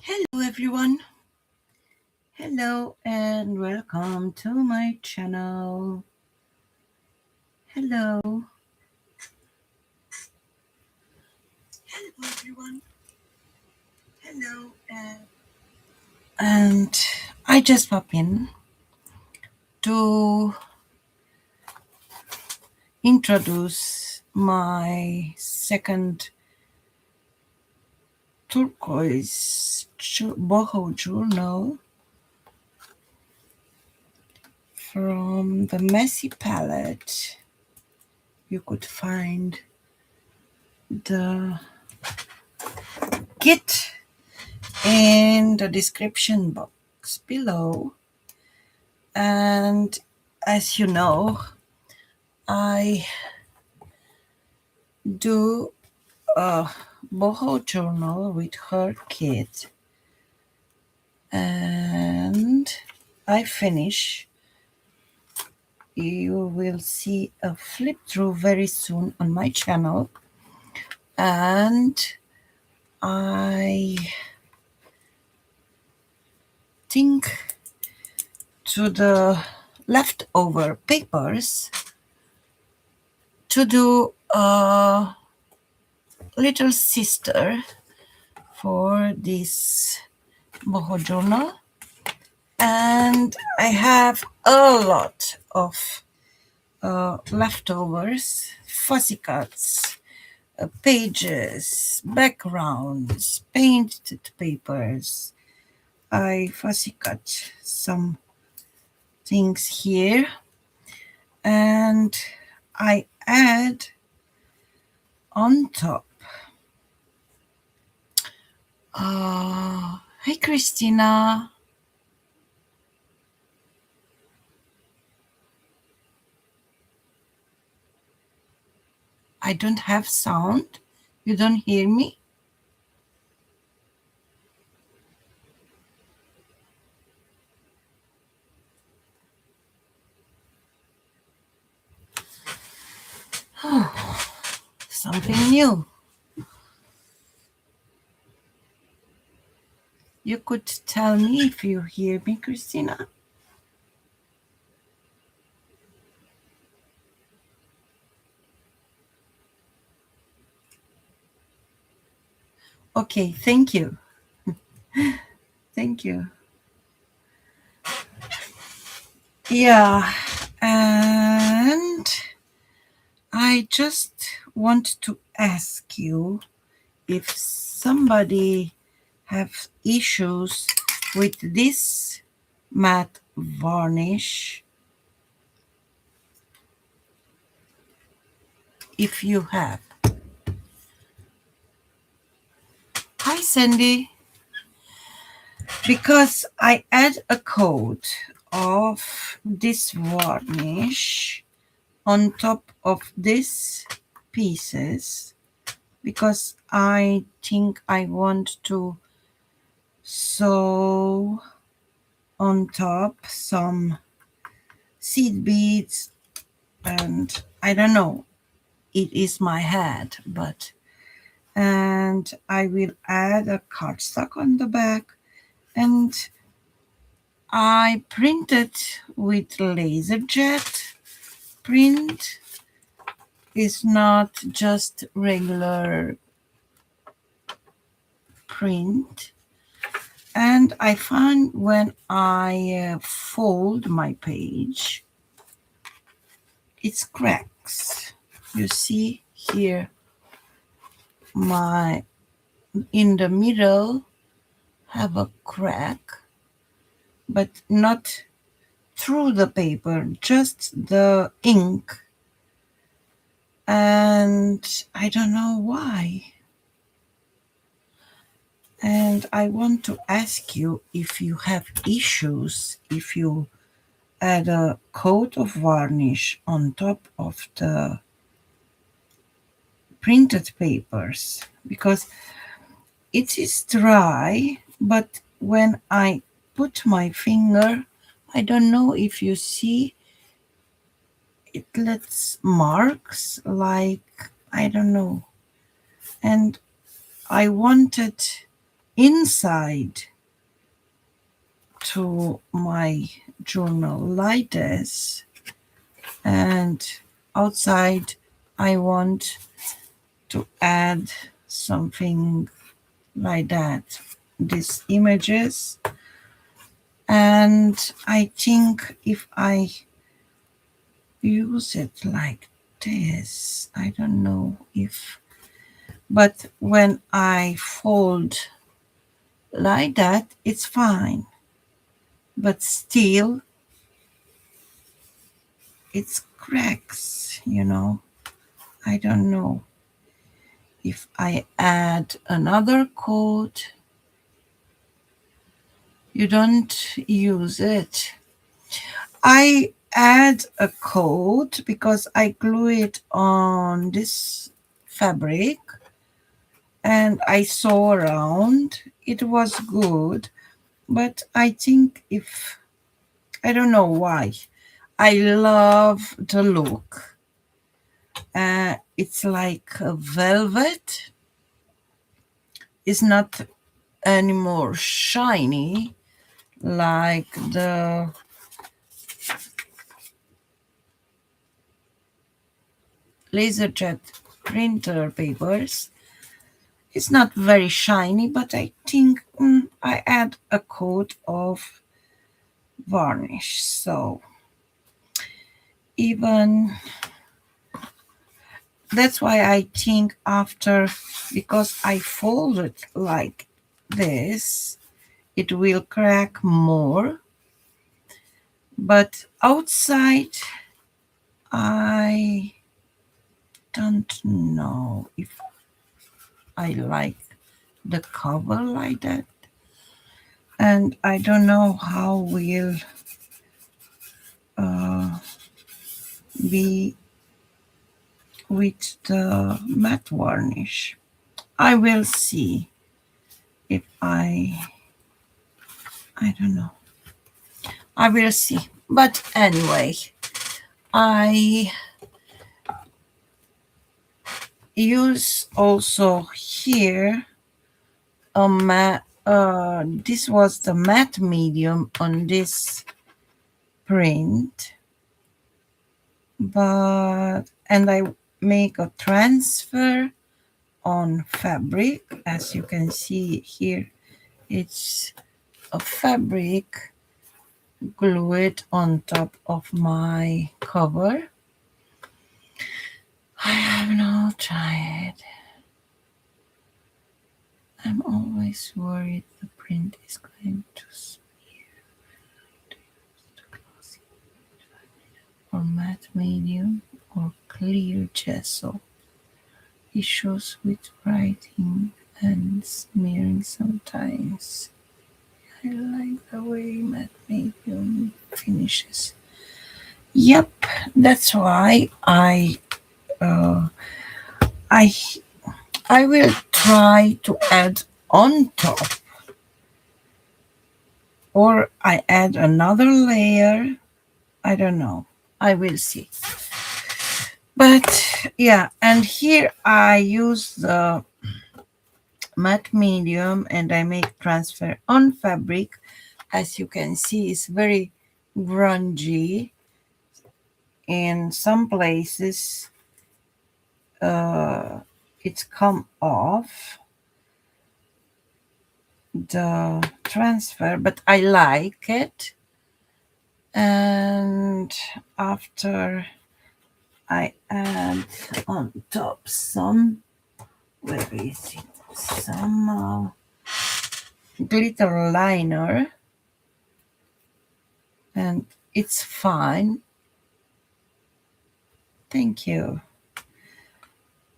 Hello everyone. Hello and welcome to my channel. Hello. Hello everyone. Hello and I just pop in to introduce my second turquoise boho journal from the Messy palette. You could find the kit in the description box below. And as you know, I do a boho journal with her kit, and I finish. You will see a flip through very soon on my channel, and I think to the leftover papers to do a little sister for this boho journal. And I have a lot of leftovers, fussy cuts, pages, backgrounds, painted papers. I fussy cut some things here and I add on top. Hey Christina. I don't have sound. You don't hear me? Something new. You could tell me if you hear me, Christina. Okay, thank you. Thank you. Yeah, and I just want to ask you if somebody have issues with this matte varnish. If you have. Hi, Sandy. Because I add a coat of this varnish on top of these pieces because I think I want to sew on top some seed beads, and I don't know, it is my head, but and I will add a cardstock on the back, and I printed with laser jet print. Is not just regular print. And I find when I fold my page, it cracks. You see here, my in the middle have a crack, but not through the paper, just the ink. And I don't know why. And I want to ask you if you have issues, if you add a coat of varnish on top of the printed papers, because it is dry, but when I put my finger, I don't know if you see, it lets marks like, I don't know. And I wanted inside to my journal like this, and outside I want to add something like that, these images. And I think if I use it like this, I don't know if, but when I fold like that, it's fine. But still, it's cracks. I don't know if I add another coat. You don't use it. I add a coat because I glue it on this fabric and I saw around. It was good, but I think if I don't know why. I love the look. It's like a velvet. It's not anymore shiny like the laserjet printer papers. It's not very shiny, but I think I add a coat of varnish. So even that's why I think after, because I fold it like this, it will crack more. But outside, I don't know if I like the cover like that. And I don't know how will uh, be with the matte varnish. I will see if I don't know. I will see. But anyway, I use also here a matte. This was the matte medium on this print, but and I make a transfer on fabric. As you can see here, it's a fabric. Glue it on top of my cover. I have not tried. I'm always worried the print is going to smear. Or matte medium or clear gesso. Issues with writing and smearing sometimes. I like the way matte medium finishes. Yep, that's why uh, I I will try to add on top, or I add another layer. I don't know. I will see. But yeah, and here I use the matte medium and I make transfer on fabric. As you can see, it's very grungy. In some places, it's come off the transfer, but I like it. And after I add on top some, where is it? Some glitter liner, and it's fine. Thank you.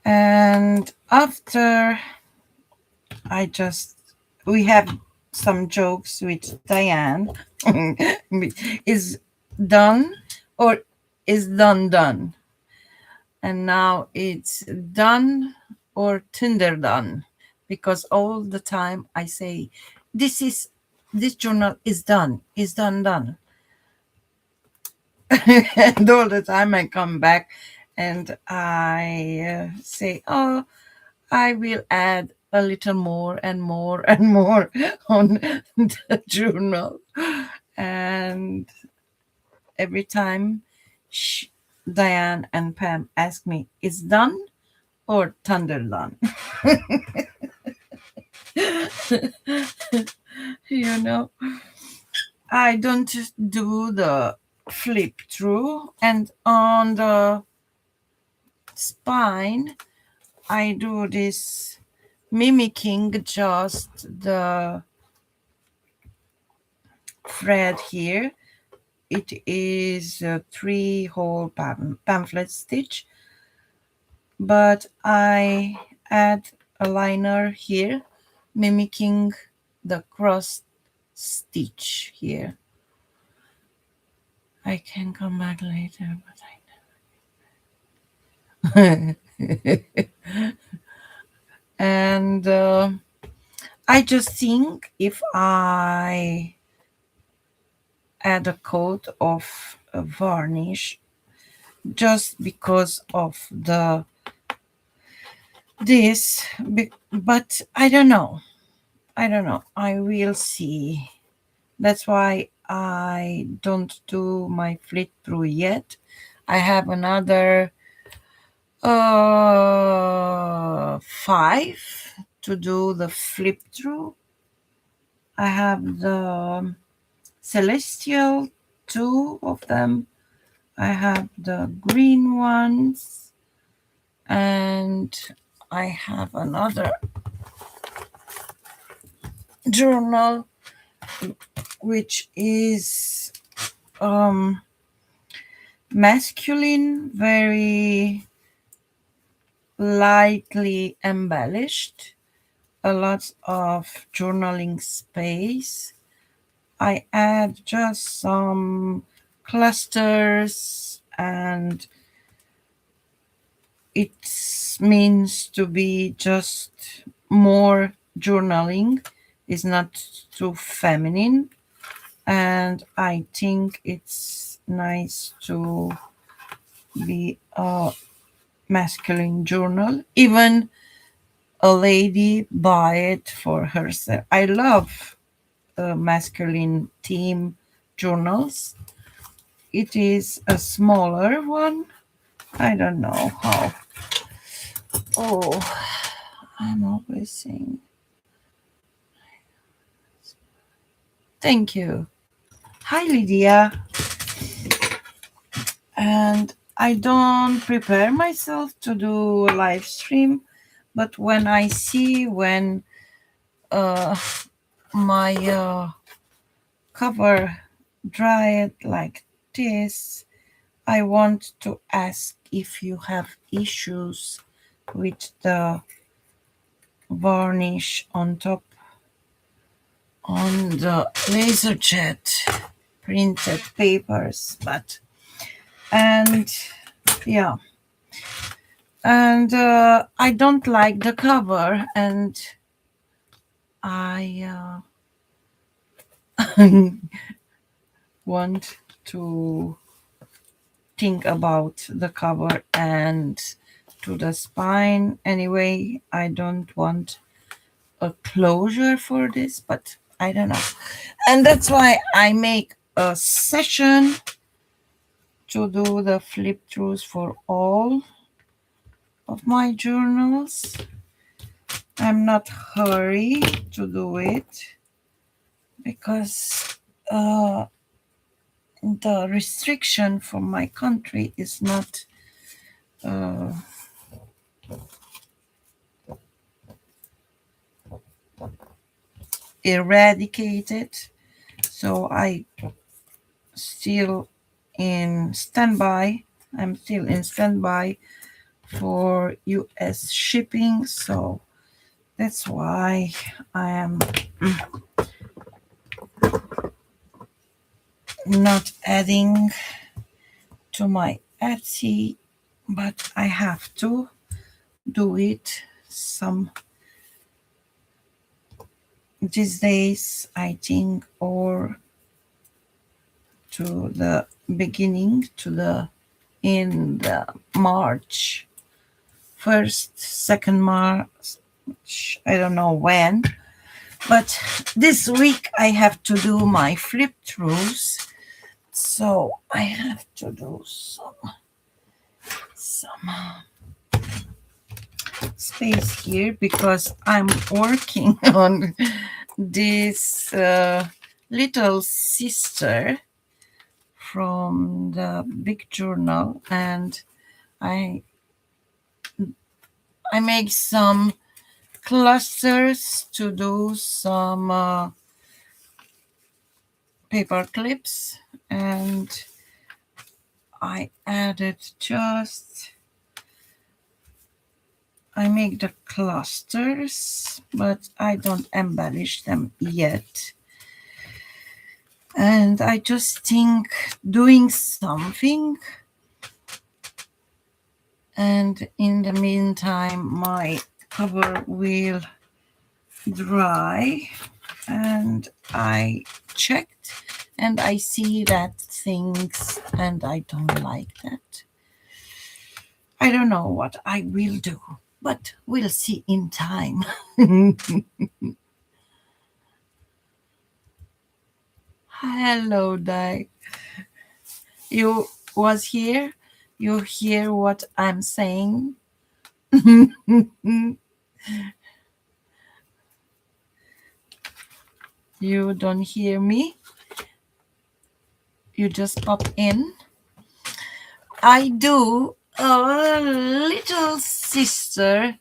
And after we have some jokes with Diane. Is done or is done. And now it's done or Tinder done. Because all the time I say, this journal is done, done. And all the time I come back and I say, oh, I will add a little more and more and more on the journal. And every time Diane and Pam ask me, is done or thunder done? you know, I don't do the flip through, and on the spine, I do this mimicking just the thread here. It is a 3-hole pamphlet stitch, but I add a liner here, mimicking the cross stitch here. I can come back later, but I and I just think if I add a coat of varnish just because of the this, but I don't know. I will see. That's why I don't do my flip through yet. I have another 5 to do the flip through. I have the celestial, 2 of them. I have the green ones, and I have another journal which is masculine, very lightly embellished, a lot of journaling space. I add just some clusters, and it means to be just more journaling, is not too feminine, and I think it's nice to be a masculine journal. Even a lady buy it for herself. I love masculine theme journals. It is a smaller one. I don't know how. Oh, I'm always saying thank you. Hi, Lydia. And I don't prepare myself to do a live stream, but when I see when uh, my cover dried like this, I want to ask if you have issues with the varnish on top on the laser jet printed papers, but and yeah, and I don't like the cover, and I want to think about the cover and to the spine. Anyway, I don't want a closure for this, but I don't know. And that's why I make a session to do the flip throughs for all of my journals. I'm not hurry to do it because the restriction for my country is not uh, eradicated, so I still in standby. I'm still in standby for US shipping, so that's why I am not adding to my Etsy, but I have to do it some these days, I think, or to the beginning to the in the March 1st, 2nd March, I don't know when, but this week I have to do my flip throughs, so I have to do some space here because I'm working on this little sister from the big journal, and I I make some clusters to do some paper clips, and I added just I make the clusters, but I don't embellish them yet. And I just think doing something, and in the meantime my cover will dry, and I checked and I see that things, and I don't like that. I don't know what I will do, but we'll see in time. Hello, Di. You was here? You hear what I'm saying? You don't hear me? You just pop in. I do a little sister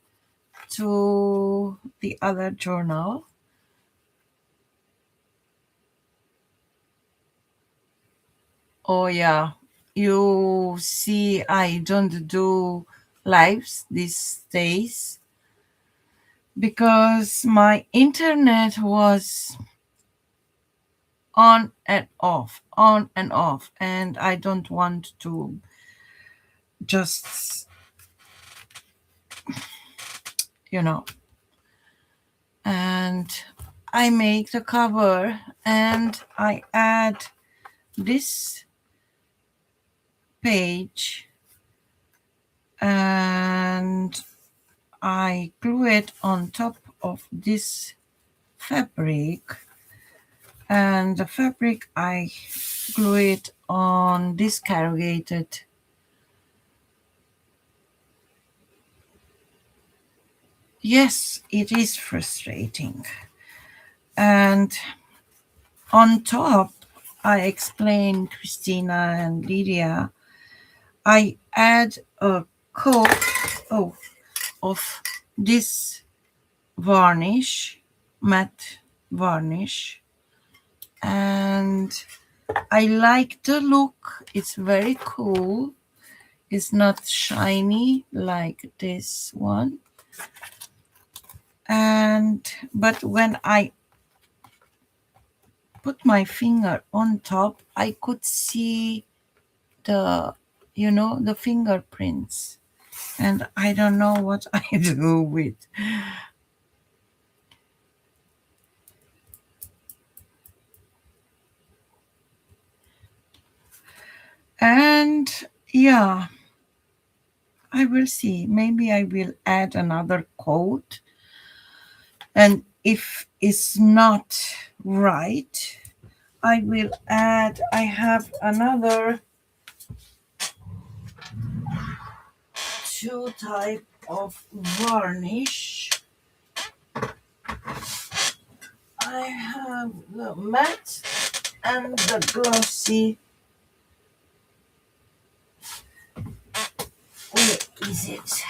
to the other journal. Oh, yeah. You see, I don't do lives these days because my internet was on and off, and I don't want to just, you know. And I make the cover and I add this page and I glue it on top of this fabric, and the fabric I glue it on this corrugated. Yes, it is frustrating. And on top, I explain Christina and Lydia, I add a coat of this varnish, matte varnish, and I like the look. It's very cool. It's not shiny like this one. And but when I put my finger on top, I could see the the fingerprints, and I don't know what I do with. And yeah, I will see. Maybe I will add another coat, and if it's not right, I will add. I have another two type of varnish. I have the matte and the glossy. Where is it?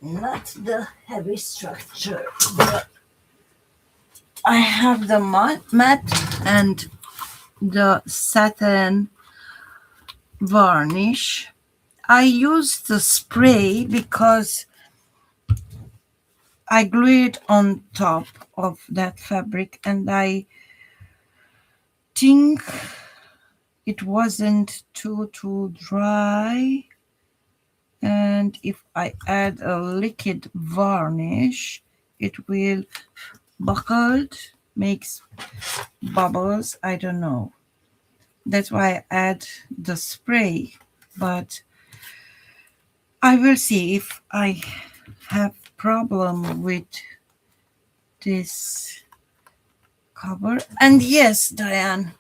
Not the heavy structure, but I have the matte and the satin varnish. I use the spray because I glue it on top of that fabric, and I think it wasn't too dry. And if I add a liquid varnish, it will buckled, makes bubbles. I don't know. That's why I add the spray. But I will see if I have problem with this cover. And yes, Diane,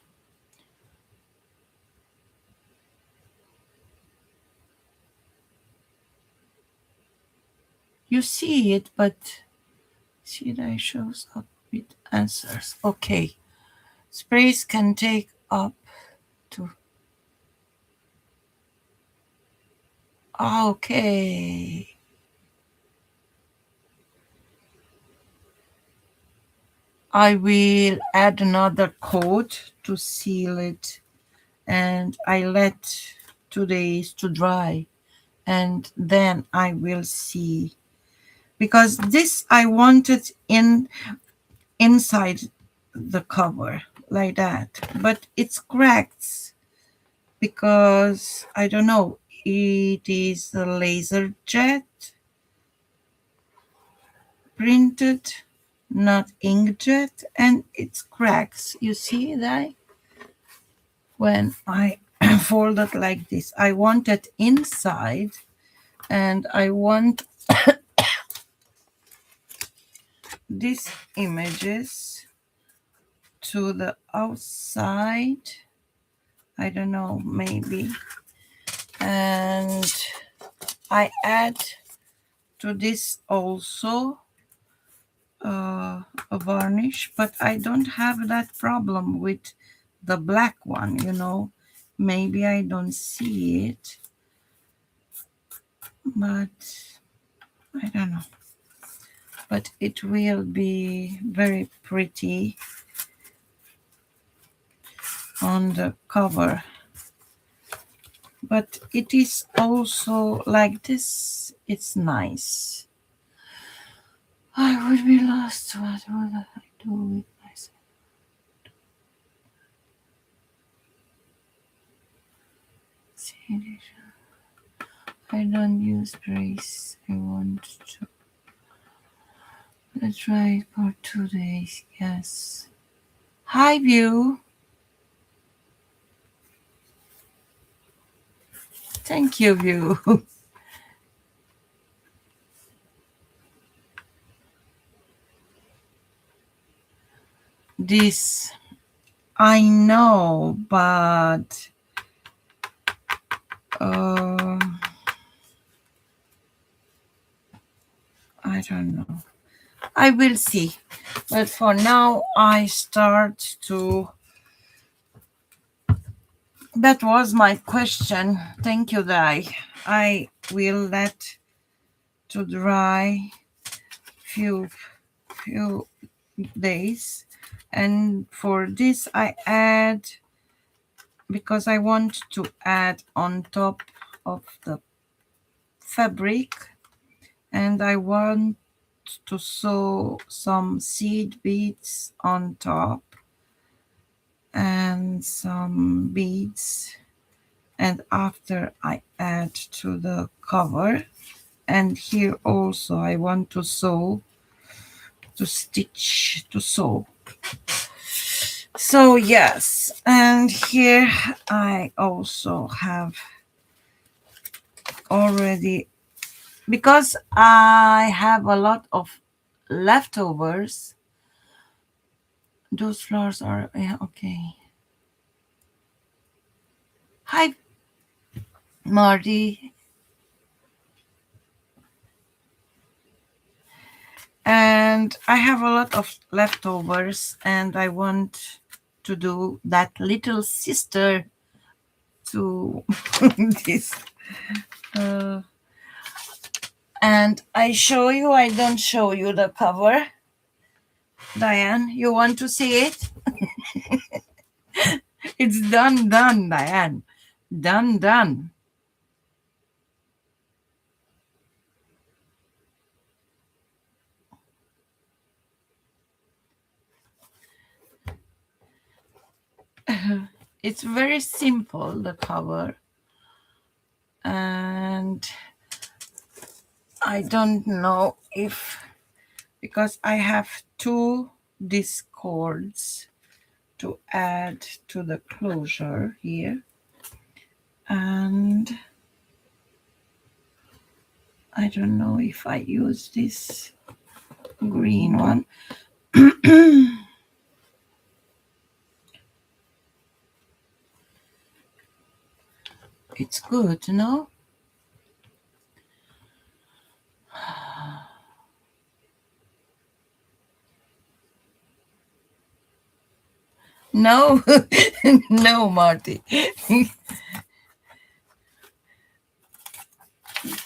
you see it, but see that shows up with answers. Okay. Sprays can take up to. Okay. I will add another coat to seal it, and I let 2 days to dry, and then I will see, because this I wanted inside the cover like that, but it's cracked because I don't know, it is a laser jet printed, not inkjet, and it's cracks. You see that when I fold it like this, I want it inside, and I want these images to the outside. I don't know, maybe. And I add to this also a varnish, but I don't have that problem with the black one. Maybe I don't see it, but I don't know. But it will be very pretty on the cover. But it is also like this. It's nice. I would be lost. What would I do with myself? I don't use brace. I want to. Let's try it for 2 days. Yes. Hi, View. Thank you, View. This I know, but I don't know. I will see. But for now, I start to. That was my question. Thank you, Dai. I will let to dry few days, and for this I add, because I want to add on top of the fabric, and I want to sew some seed beads on top and some beads, and after I add to the cover. And here also I want to sew, to stitch, to sew. So yes, and here I also have already, because I have a lot of leftovers. Those flowers are, yeah, okay. Hi, Marty. And I have a lot of leftovers, and I want to do that little sister to this. And I don't show you the cover. Diane, you want to see it? It's done, Diane. Done. It's very simple, the cover. And I don't know if, because I have two discords to add to the closure here. And I don't know if I use this green one. It's good, no? No, no, Marty.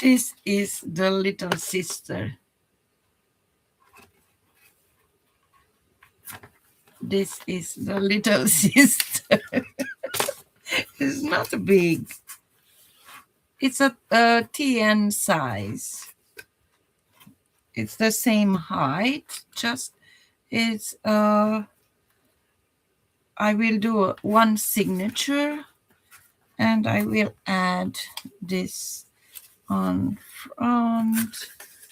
This is the little sister. This is the little sister. It's not big. It's a TN size. It's the same height, just it's I will do one signature and I will add this on front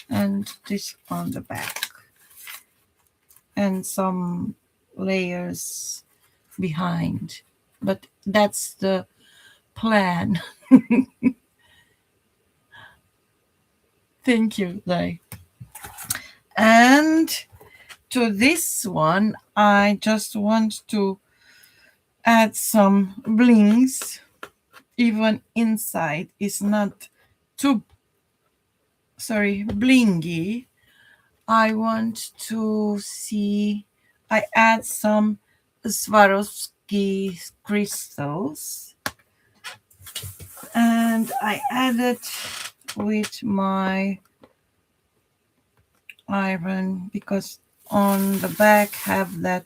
and this on the back and some layers behind. But that's the plan. Thank you, Lai. And to this one, I just want to add some blings. Even inside is not too, blingy. I want to see, I add some Swarovski crystals and I add it with my iron because on the back have that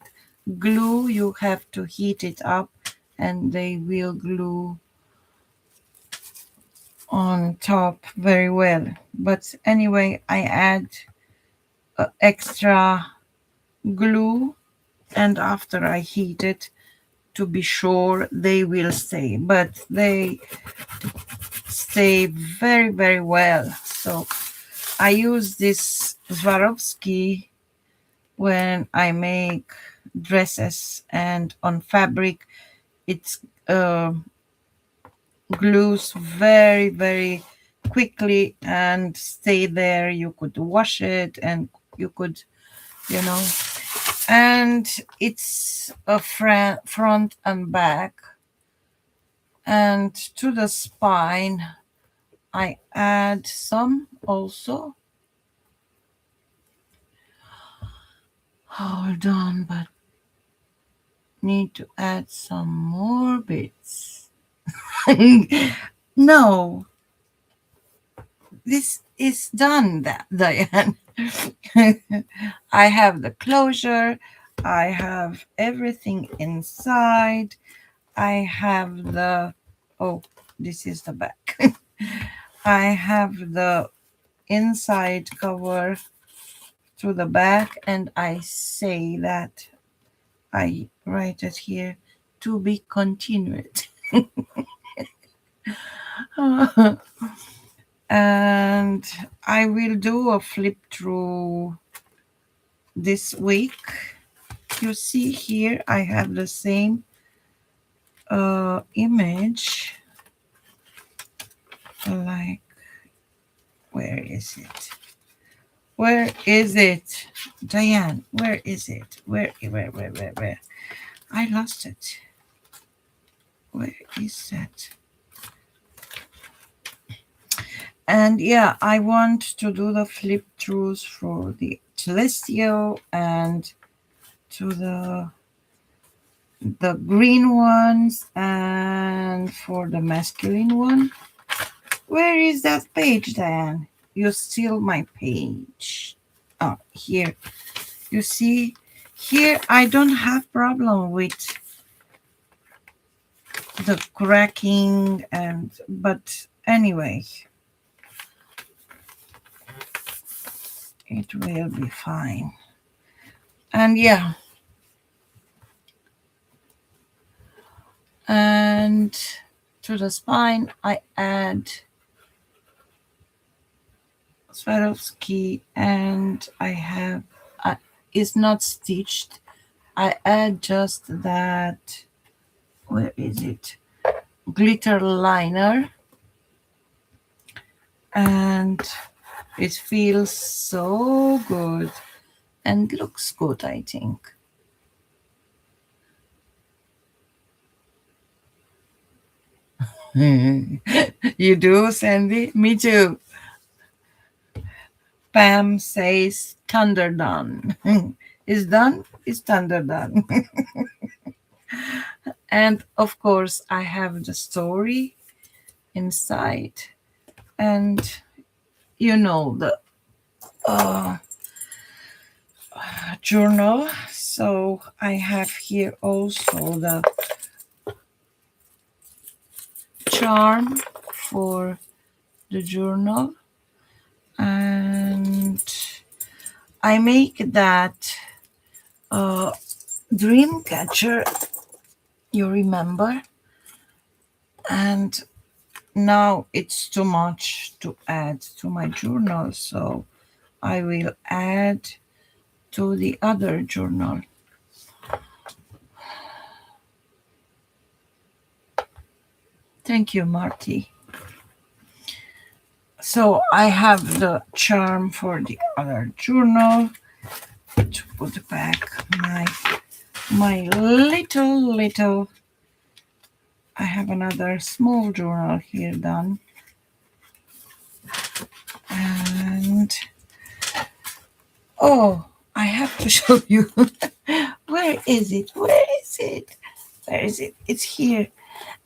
glue. You have to heat it up and they will glue on top very well. But anyway, I add extra glue and after I heat it to be sure they will stay, but they stay very very well. So I use this Swarovski when I make dresses and on fabric it's glues very very quickly and stay there. You could wash it and you could, you know, and it's a front and back. And to the spine I add some also. Hold on, but need to add some more bits. No, this is done, that Diane. I have the closure, I have everything inside, I have the, oh, this is the back. I have the inside cover to the back, and I say that I write it here to be continued. And I will do a flip through this week. You see here I have the same image, like, where is it? Where is it? Diane, where is it? Where? I lost it. Where is that? And yeah, I want to do the flip throughs for the celestial and to the green ones and for the masculine one. Where is that page, Diane? You steal my page. Oh, here. You see, here I don't have problem with the cracking, and but anyway, it will be fine. And yeah, and to the spine I add Swarovski, and I have it's not stitched. I add just that, where is it, glitter liner, and It feels so good and looks good, I think. You do, Sandy? Me too. Pam says thunder done. Is done? Is thunder done? And of course, I have the story inside. And the uh, journal. So I have here also the charm for the journal. And I make that dream catcher, you remember? And now it's too much to add to my journal, so I will add to the other journal. Thank you, Marty. So I have the charm for the other journal to put back my little. I have another small journal here done, and oh, I have to show you. Where is it? Where is it? Where is it? It's here.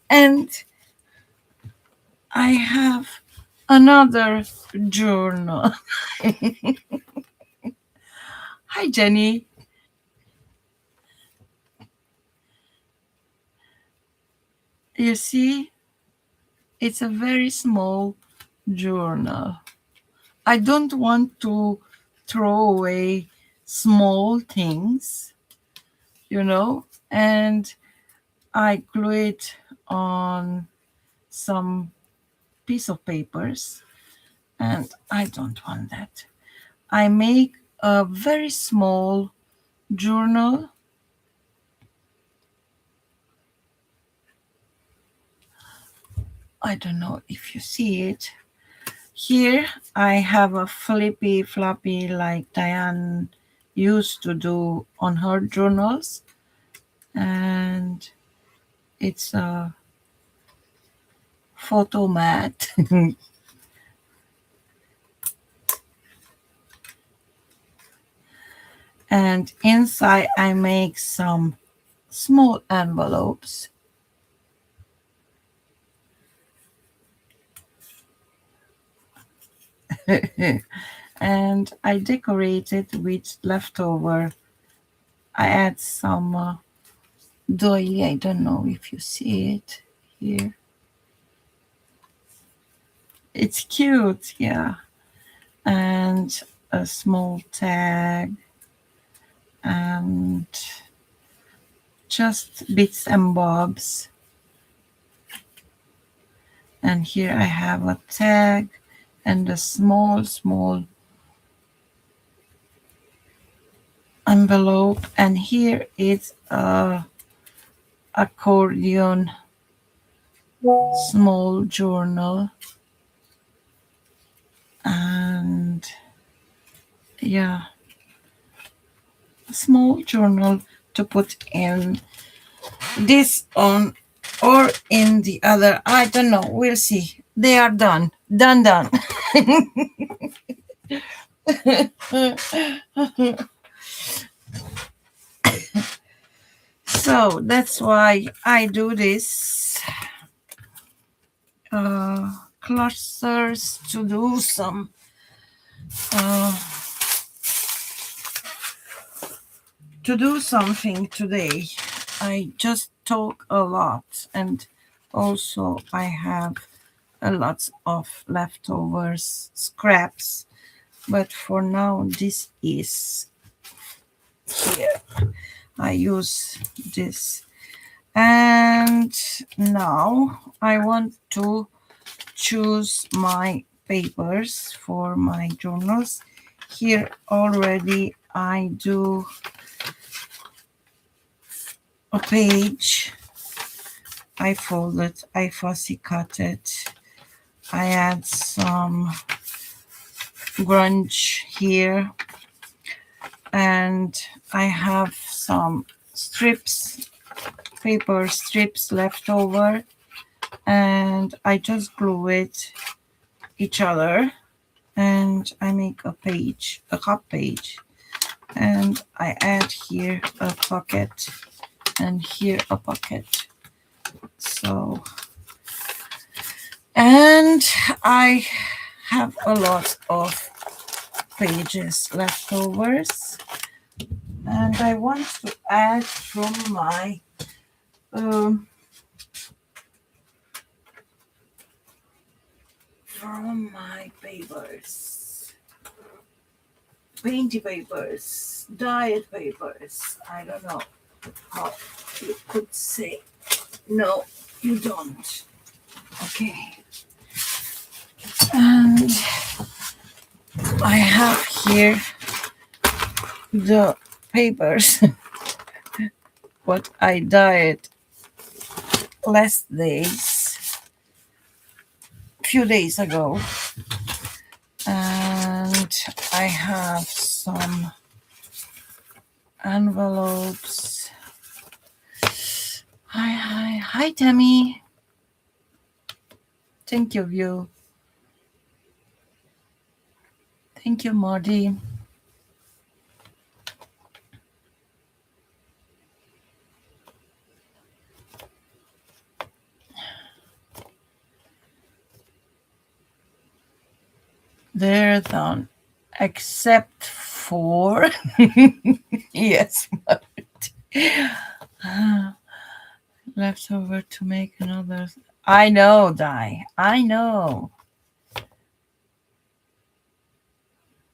And I have another journal. Hi, Jenny. You see, it's a very small journal. I don't want to throw away small things, and I glue it on some piece of papers, and I don't want that. I make a very small journal. I don't know if you see it. Here I have a flippy floppy like Diane used to do on her journals, and it's a photo mat. And inside I make some small envelopes. And I decorate it with leftover. I add some doily. I don't know if you see it here. It's cute, yeah. And a small tag and just bits and bobs. And here I have a tag and a small envelope, and here is a accordion small journal, and yeah, a small journal to put in this on or in the other. I don't know, we'll see. They are done. So that's why I do this clusters to do some to do something today. I just talk a lot, and also I have a lot of leftovers scraps, but for now this is here. I use this, and now I want to choose my papers for my journals. Here already I do a page. I fold it, I fussy cut it. I add some grunge here, and I have some strips, paper strips left over, and I just glue it each other, and I make a page, a cup page, and I add here a pocket and here a pocket. So, and I have a lot of pages leftovers, and I want to add um, from my papers, painty papers, diet papers. I don't know how you could say. No, you don't. Okay. And I have here the papers what I dyed last days, few days ago, and I have some envelopes. Hi, Tammy. Thank you. Thank you, Marty. They're done, except for yes, Marty. Leftover to make another. I know, Di. I know.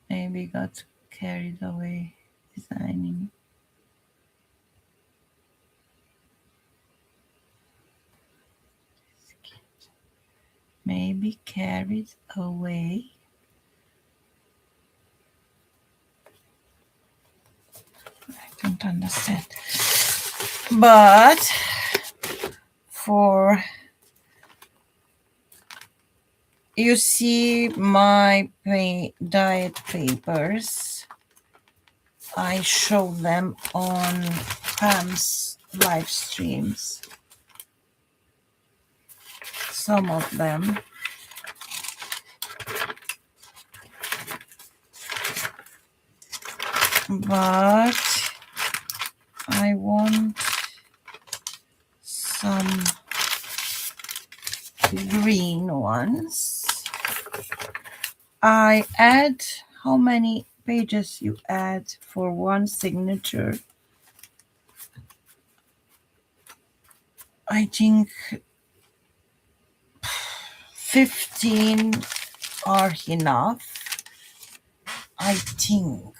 Maybe got carried away designing. Maybe carried away. I don't understand. But for you see my diet papers, I show them on Pam's live streams. Some of them. But I want some green ones. I add, how many pages you add for one signature? I think 15 are enough. I think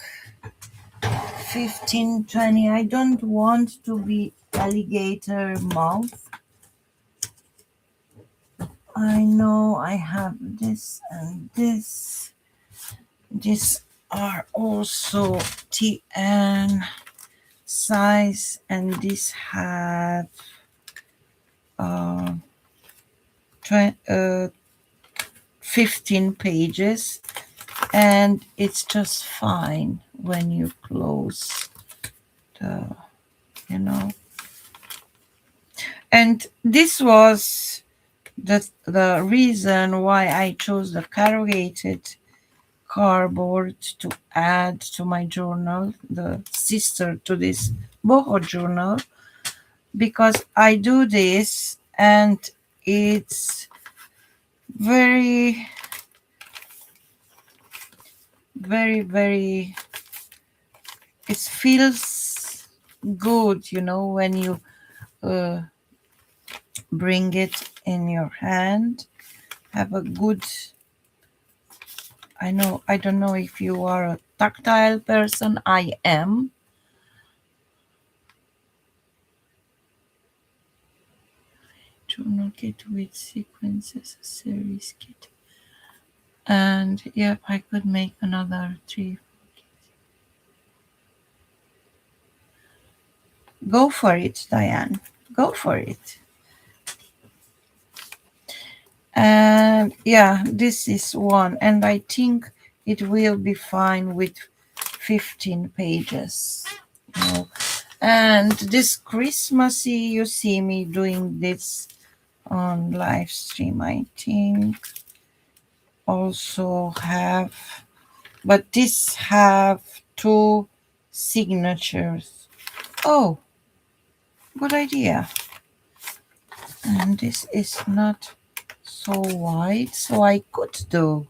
15, 20. I don't want to be alligator mouth. I know I have this and this. These are also TN size, and these have 15 pages, and it's just fine when you close the, you know. And this was the reason why I chose the corrugated cardboard to add to my journal, the sister to this boho journal, because I do this and it's very, it feels good, when you bring it in your hand, have a good, I don't know if you are a tactile person. I am. Journal kit with sequences, a series kit. And yep, I could make another 3. Go for it, Diane. Go for it. And yeah, this is one. And I think it will be fine with 15 pages. You know. And this Christmassy, you see me doing this on live stream, I think. Also have, but this have 2 signatures. Oh, good idea. And this is not so wide, so I could do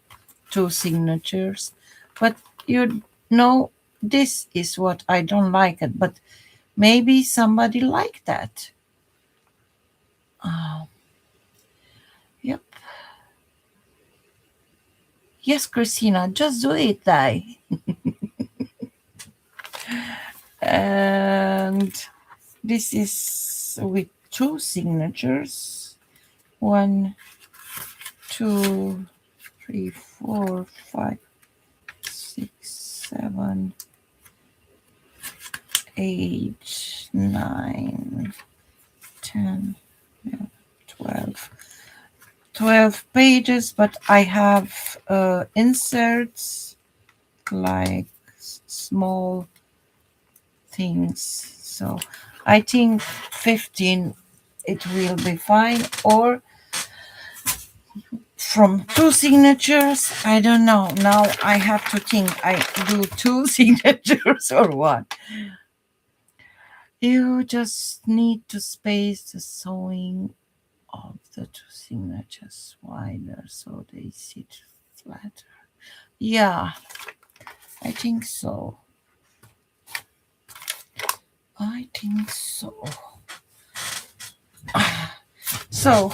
2 signatures. But you know, this is what I don't like it, but maybe somebody like that. Oh, yep. Yes, Christina, just do it, Dai. And this is with 2 signatures. 1, 2, 3, 4, 5, 6, 7, 8, 9, 10, 12. 12 pages, but I have inserts like small things. So I think 15 it will be fine, or from 2 signatures. I don't know. Now I have to think I do 2 signatures or what. You just need to space the sewing of the 2 signatures wider so they sit flatter. Yeah, I think so. I think so. So,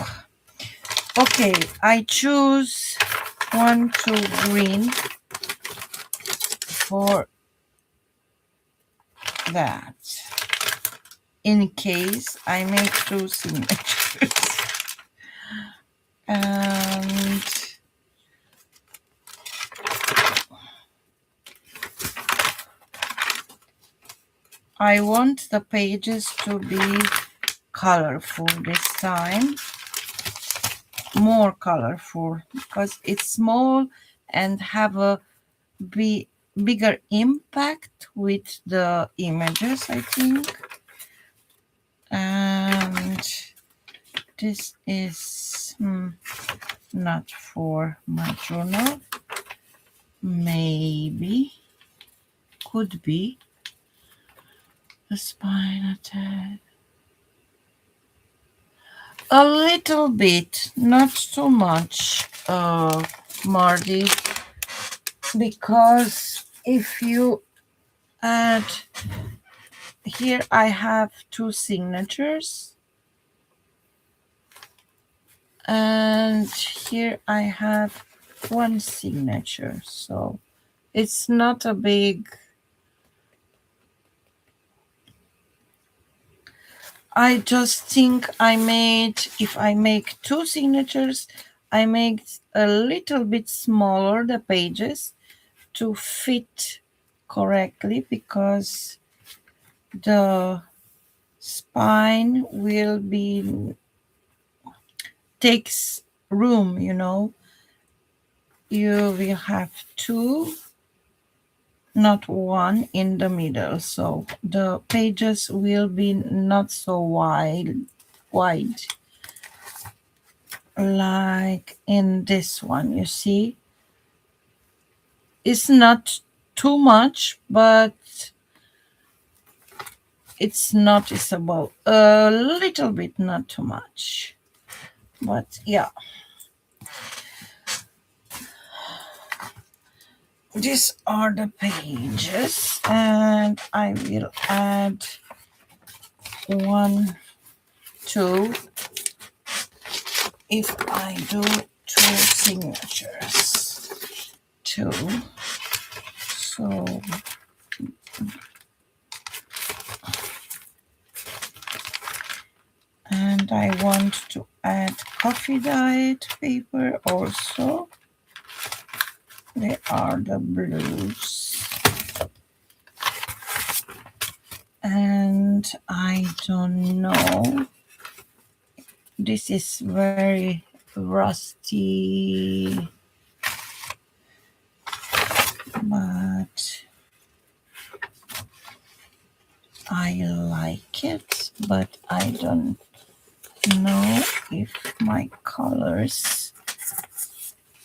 okay, I choose 1, 2 green for that. In case I make 2 signatures. And I want the pages to be colorful this time. More colorful because it's small and have a bigger impact with the images, I think. And this is not for my journal. Maybe could be the spine attack. A little bit, not too much, Marty, because if you add, here I have 2 signatures, and here I have 1 signature, so it's not a big. I just think if I make 2 signatures, I make a little bit smaller the pages to fit correctly, because the spine will be takes room, you know. You will have 2, not 1 in the middle, so the pages will be not so wide like in this one. You see, it's not too much, but it's noticeable a little bit, not too much, but yeah. These are the pages, and I will add 1, 2 if I do 2 signatures. 2. So and I want to add coffee dyed paper also. They are the blues. And I don't know. This is very rusty. but I like it, but I don't know if my colors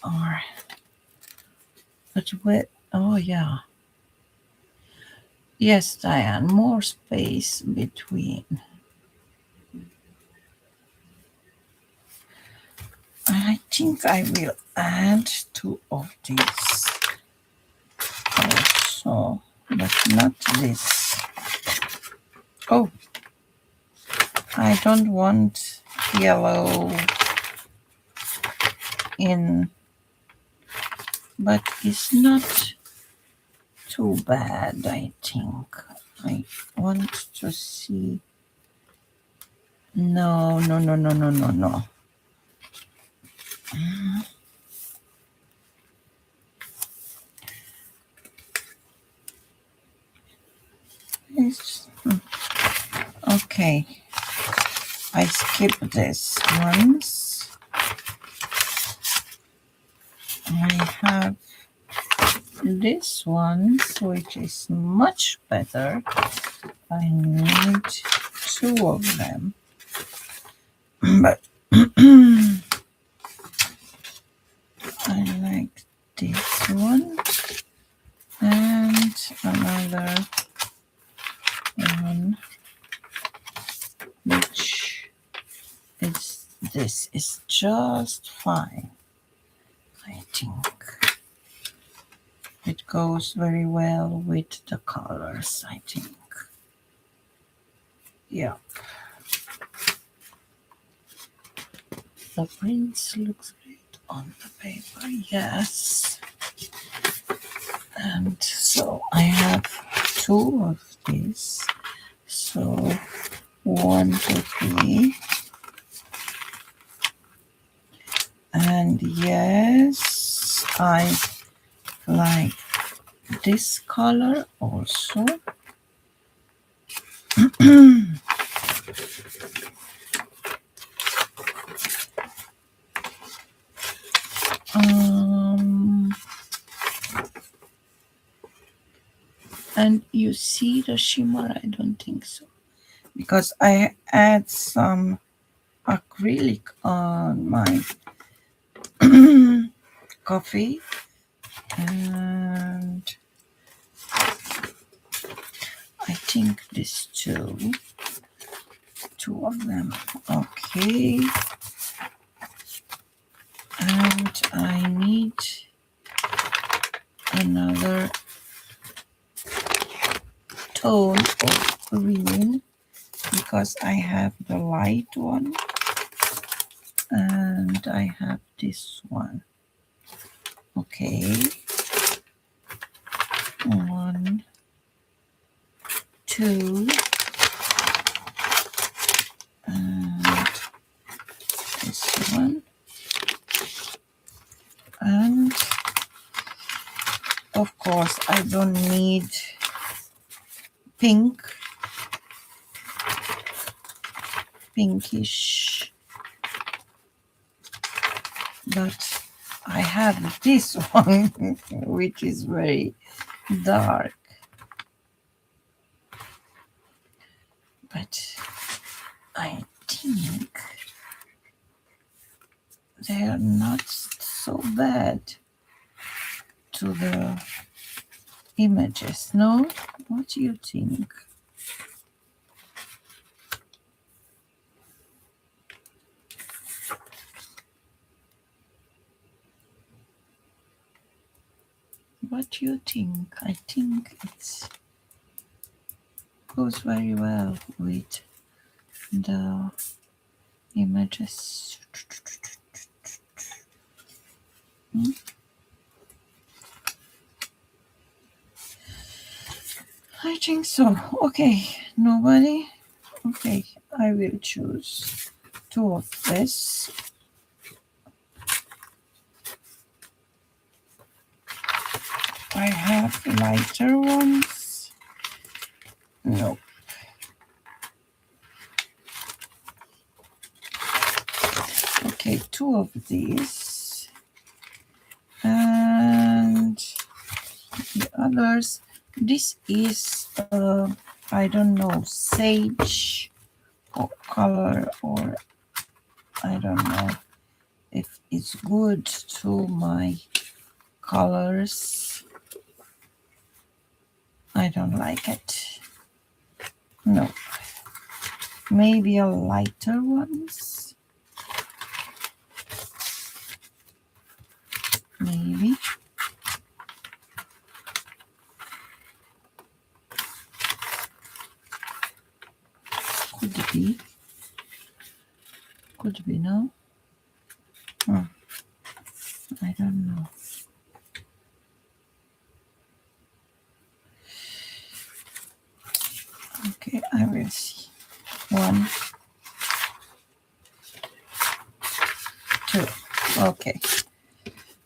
are, but with, oh yeah, yes, Diane, more space between. I think I will add two of these also, but not this. Oh, I don't want yellow in, but it's not too bad, I think. I want to see. No, no, no, no, no, no, no. It's, okay. I skip this once. I have this one, which is much better. I need two of them. But I like this one and another one, which is, this is just fine. I think it goes very well with the colors, I think. Yeah. The prints looks great on the paper, yes. And so I have two of these. So 1, 2, 3. And yes, I like this color also. And you see the shimmer? I don't think so, because I add some acrylic on my coffee, and I think this two of them. Okay, and I need another tone of green, because I have the light one and I have this one. Okay, 1, 2, and this one, and of course I don't need pinkish, but I have this one which is very dark, but I think they are not so bad to the images. No, what do you think? What do you think? I think it goes very well with the images. I think so. Okay, nobody? Okay, I will choose two of this. I have lighter ones. No. Okay, two of these. And the others. This is, I don't know, sage or color, or I don't know if it's good to my colors. I don't like it. No. Maybe a lighter ones. Maybe. Could be. Could be, no? I don't know. Okay, I will see. 1, 2. Okay.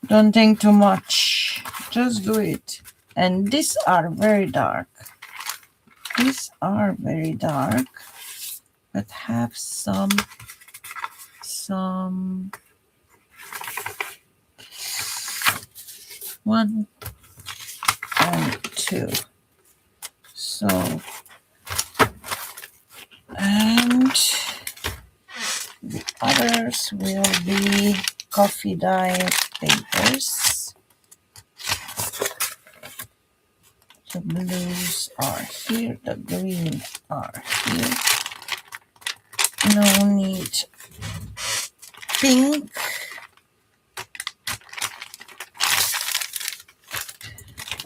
Don't think too much. Just do it. And these are very dark. These are very dark, but have some 1 and 2. So, and the others will be coffee dye papers. The blues are here, the green are here. No need pink.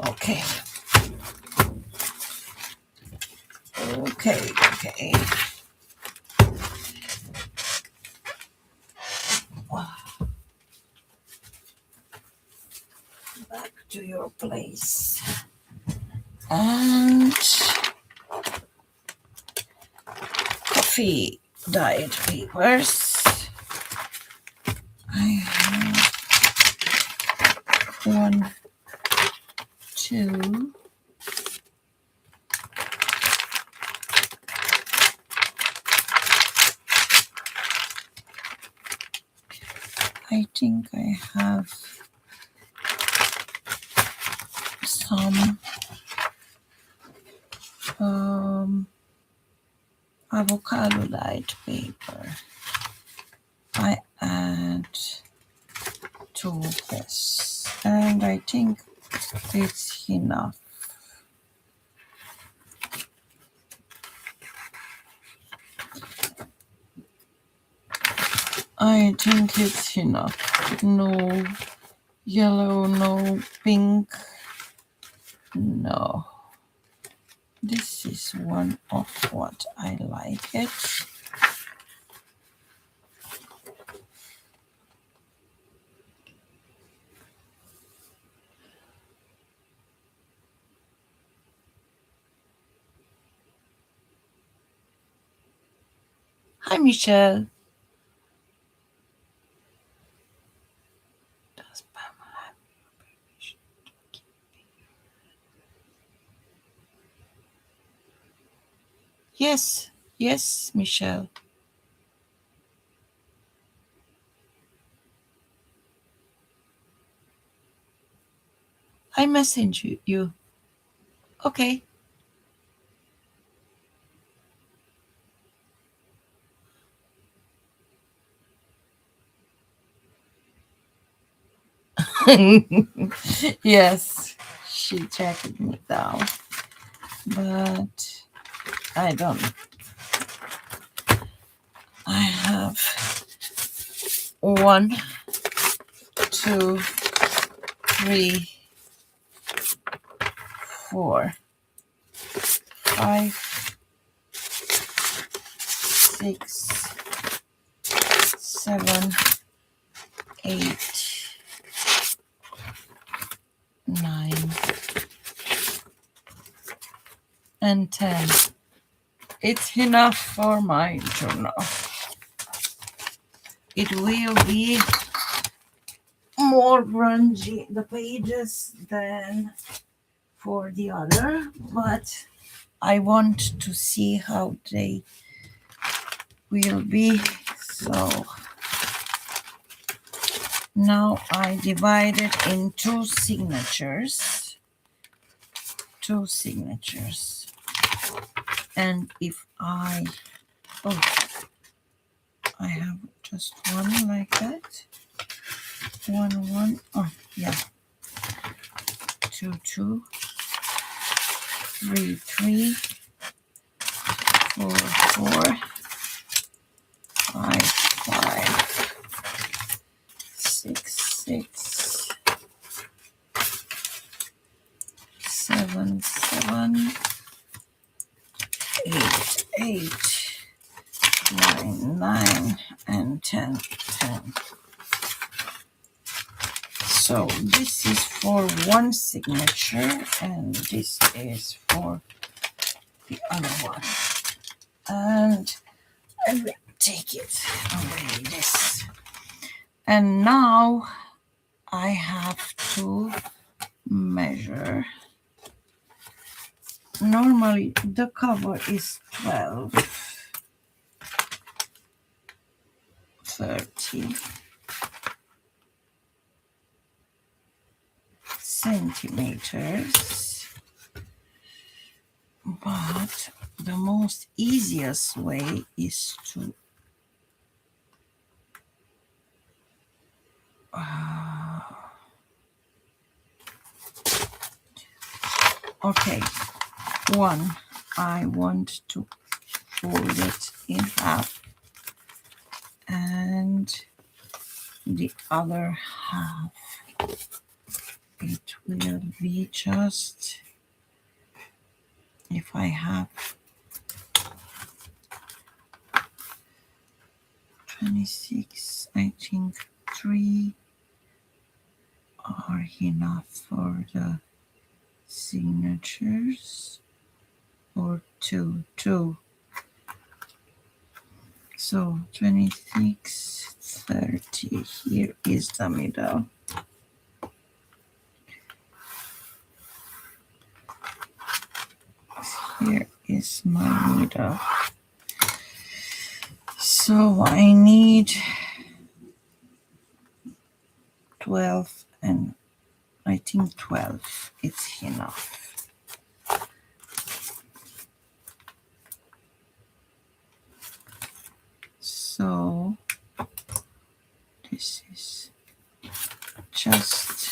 Okay. Okay. Back to your place. And coffee dyed papers. I have 1, 2. I think I have some avocado dyed paper. I add to this, and I think it's enough. I think it's enough. No yellow, no pink. No. This is one of what I like it. Hi, Michelle. Does Pamela have your permission to keep it? Yes, Michelle. I message you. Okay. Yes, she tracked me down, but I don't. I have 1, 2, 3, 4, 5, 6, 7, 8, 9, and 10. It's enough for my journal. It will be more grungy, the pages, than for the other, but I want to see how they will be. So now I divide it into signatures. two signatures. And if I have just one like that. One. Oh, yeah. 2, 2, 3, 3, 4, 4, 5, 5, 6, 6, 7, 7, 8, 8, 9, 9, and 10, 10. So this is for one signature, and this is for the other one. And I will take it away, this. And now I have to measure. Normally the cover is 12, 30 centimeters, but the most easiest way is to okay, one, I want to fold it in half, and the other half, it will be just, if I have 26, I think 3 are enough for the signatures, or 2, 2. So 26, 30, here is the middle. Here is my middle. So I need 12, and I think 12 it's enough. So this is just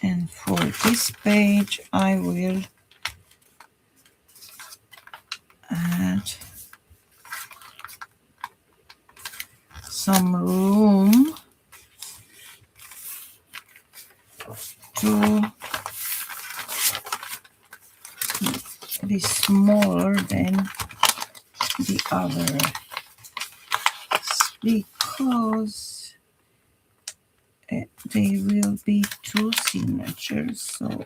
and for this page I will add some room to be smaller than the other, because they will be two signatures, so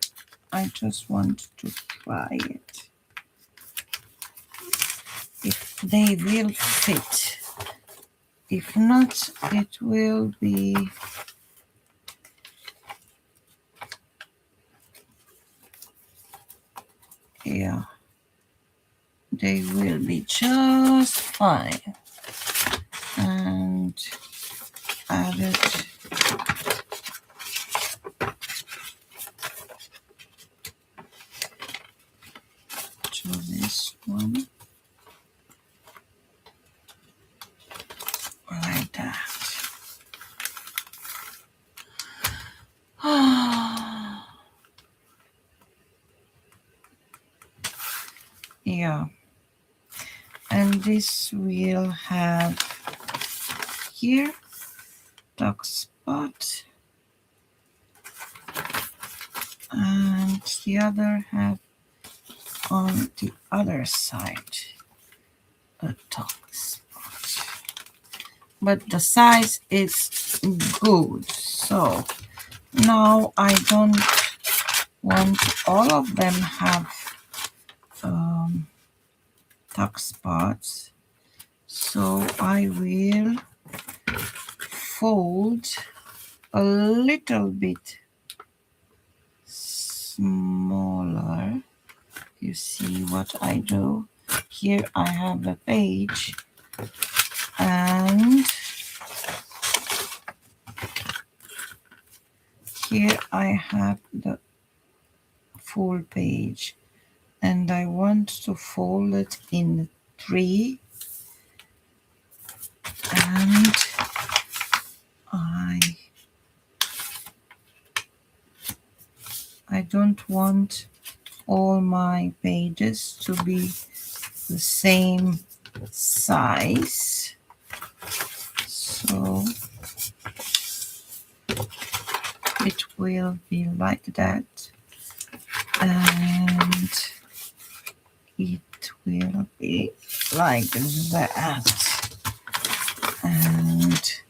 I just want to try it if they will fit. If not, it will be they will be just fine. And add it to this one like that. Yeah, and this will have here dark spot, and the other have on the other side a dark spot, but the size is good. So now I don't want all of them have dark spots, so I will fold a little bit smaller You see what I do? Here I have a page, and here I have the full page, and I want to fold it in three, and I don't want all my pages to be the same size, so it will be like that, and it will be like that, and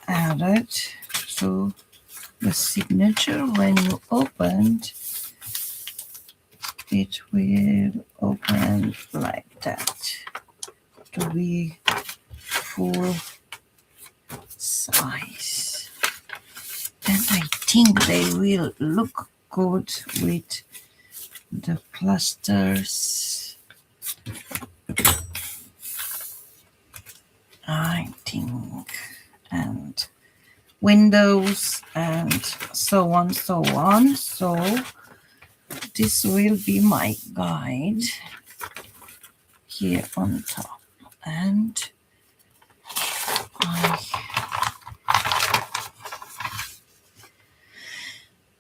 add it to the signature. When you opened, it will open like that to be full size, and I think they will look good with the clusters. I think, and windows and so on. So this will be my guide here on top, and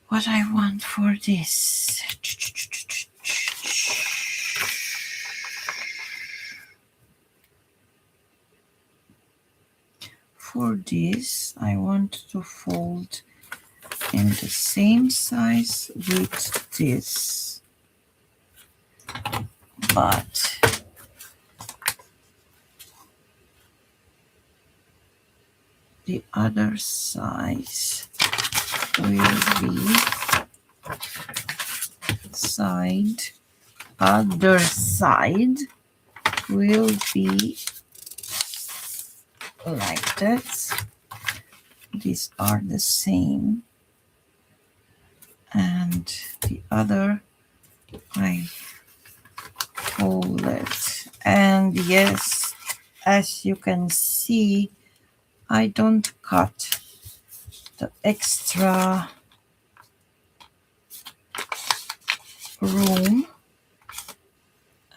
what I want for this. For this, I want to fold in the same size with this, but the other size will be other side will be like that. These are the same, and the other I fold it. And yes, as you can see, I don't cut the extra room,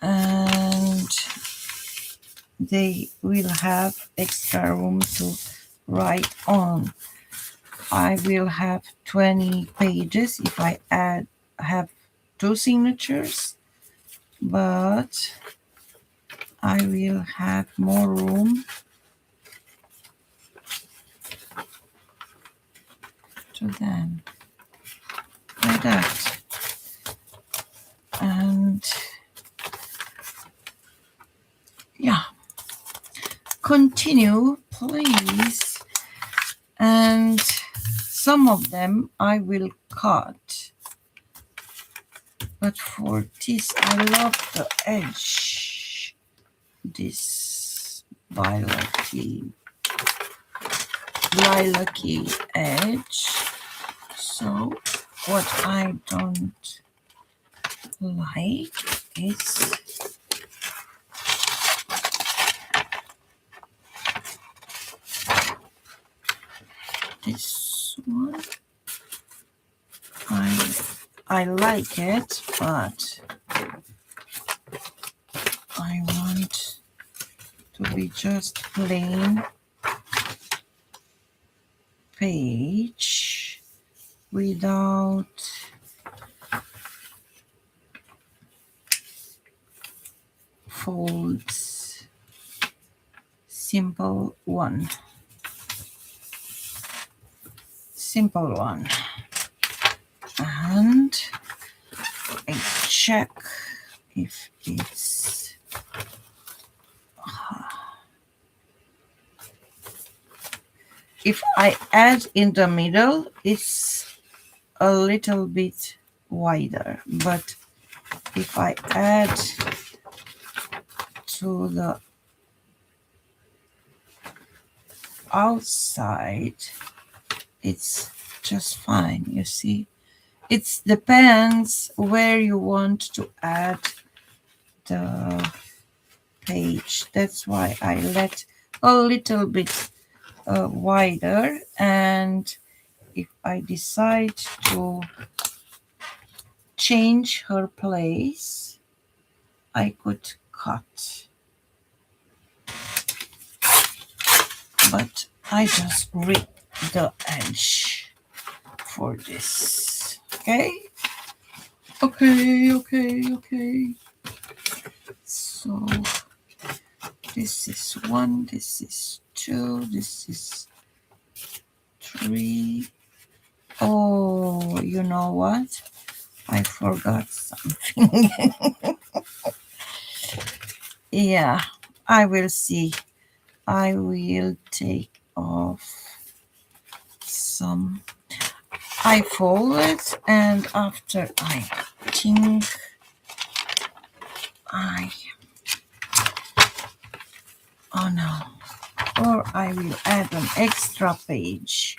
and they will have extra room to write on. I will have 20 pages if I have two signatures, but I will have more room to them, like that. And yeah, continue please. And some of them I will cut, but for this I love the edge, this lilac-y edge. So what I don't like is this one. I like it, but I want to be just plain page without folds. Simple one. And I check if it's if I add in the middle, it's a little bit wider, but if I add to the outside, it's just fine. You see, It depends where you want to add the page. That's why I let a little bit wider, and if I decide to change her place, I could cut, but I just rip the edge for this. Okay. So this is 1, this is 2, this is 3. Oh, you know what? I forgot something. Yeah, I will see. I will take off some. I fold it, and after I think oh no, or I will add an extra page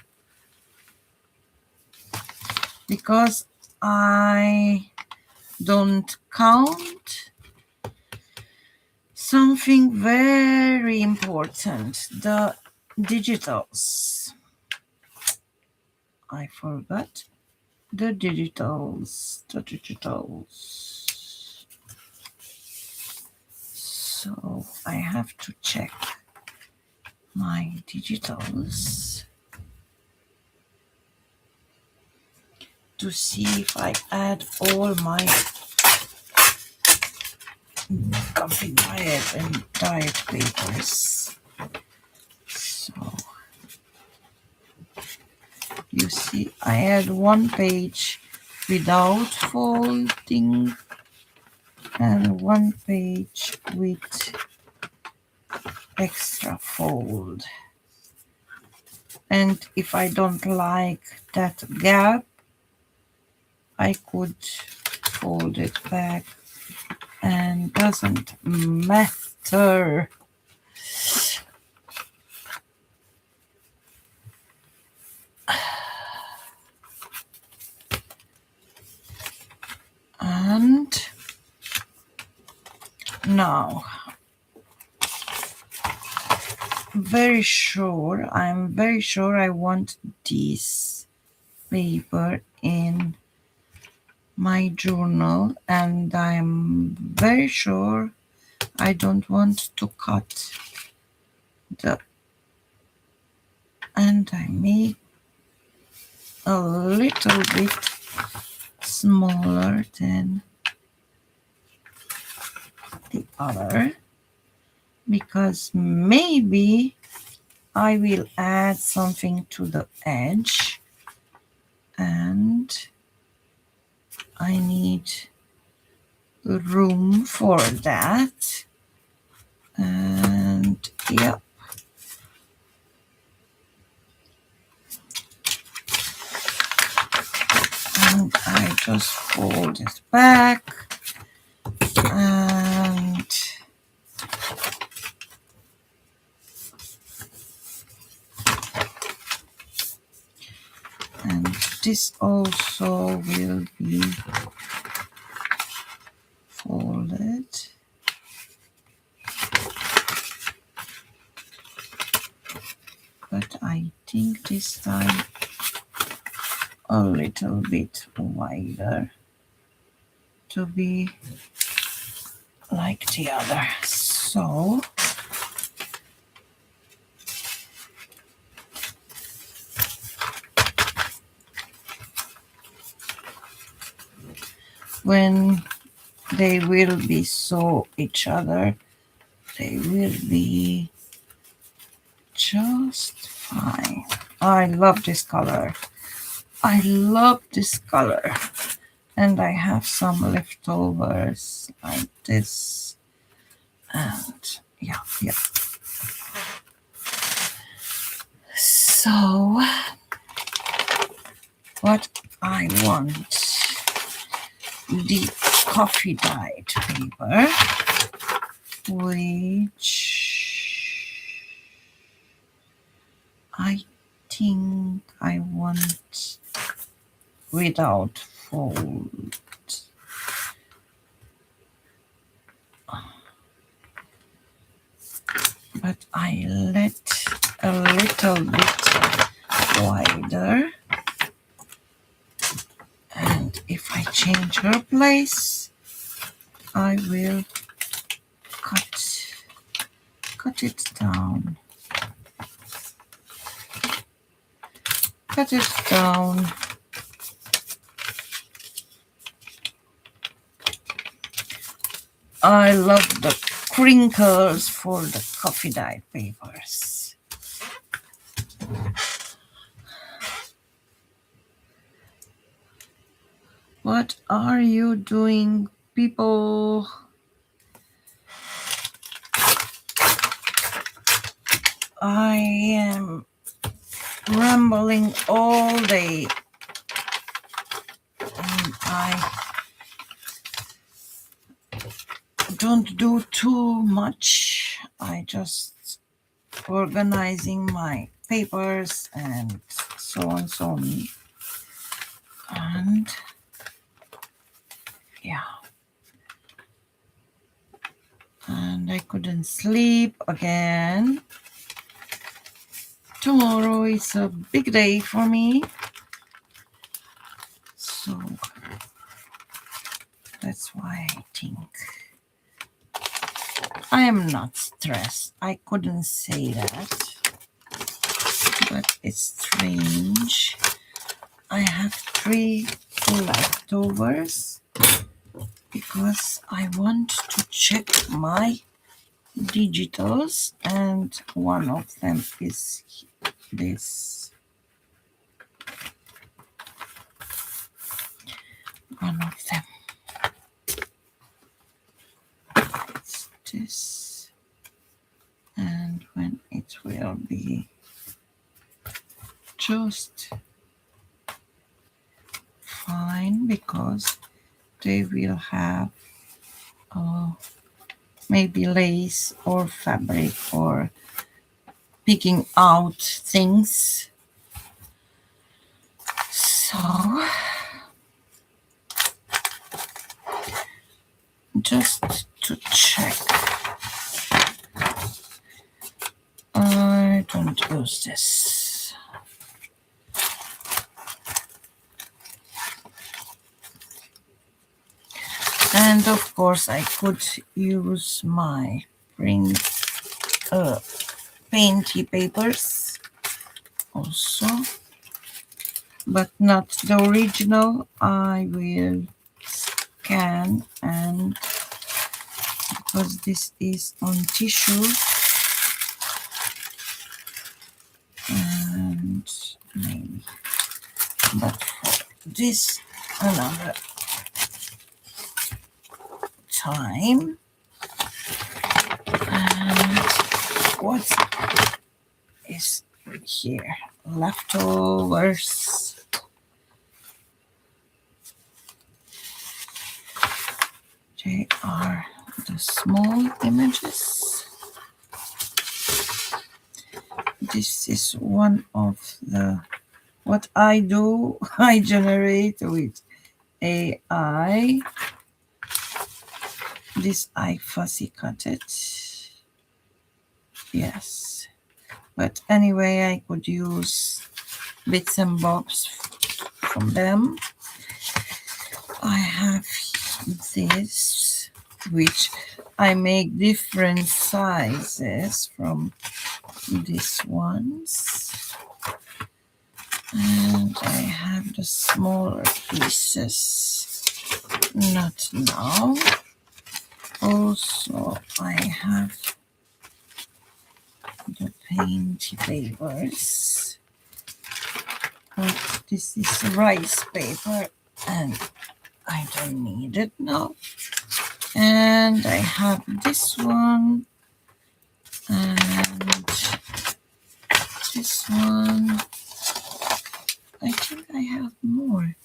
because I don't count something very important, the digitals. I forgot the digitals. So I have to check my digitals to see if I add all my coffee diet and diet papers. So you see, I had 1 page without folding and 1 page with extra fold. And if I don't like that gap, I could fold it back, and doesn't matter. And now, I'm very sure I want this paper in my journal, and I'm very sure I don't want to cut and I make a little bit smaller than the other, because maybe I will add something to the edge, and I need room for that. And yeah, and I just fold it back, and this also will be folded. But I think this time a little bit wider to be like the other. So when they will be sew each other, they will be just fine. I love this color. And I have some leftovers like this. And yeah. So what I want, the coffee dyed paper, which I think I want without fold. But I let a little bit wider. And if I change her place, I will cut it down. Cut it down. I love the crinkles for the coffee dye papers. What are you doing, people? I am rambling all day, and I don't do too much. I just organizing my papers and so on. And yeah. And I couldn't sleep again. Tomorrow is a big day for me. So that's why I think I am not stressed. I couldn't say that, but it's strange. I have 3 leftovers because I want to check my digitals, and one of them is this. One of them. It's this. And when it will be just fine, because they will have maybe lace or fabric or picking out things. So just to check, I don't use this. And of course I could use my painty papers also, but not the original. I will scan, and because this is on tissue, and maybe, but for this another time. And what is here? Leftovers. They are the small images. This is one of the, what I do, I generate with AI. This I fussy cut it. Yes. But anyway, I could use bits and bobs from them. I have this, which I make different sizes from these ones. And I have the smaller pieces. Not now. Also, I have the paint papers. But this is rice paper, and I don't need it now. And I have this one, and this one. I think I have more.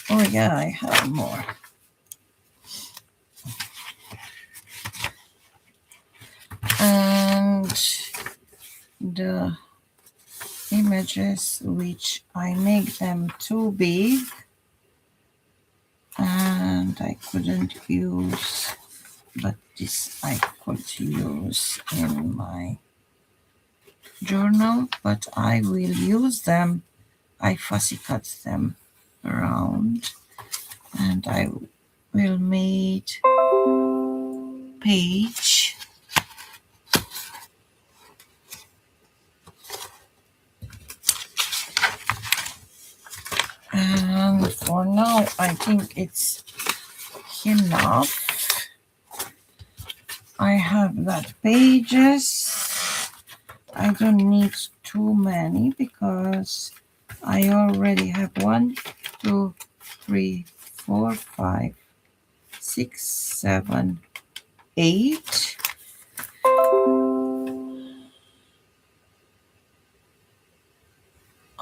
Oh yeah, I have more. And the images which I make them too big and I couldn't use, but this I could use in my journal, but I will use them. I fussy cut them around and I will make page and for now I think it's enough. I have that pages. I don't need too many because I already have 1, 2, 3, 4, 5, 6, 7, 8.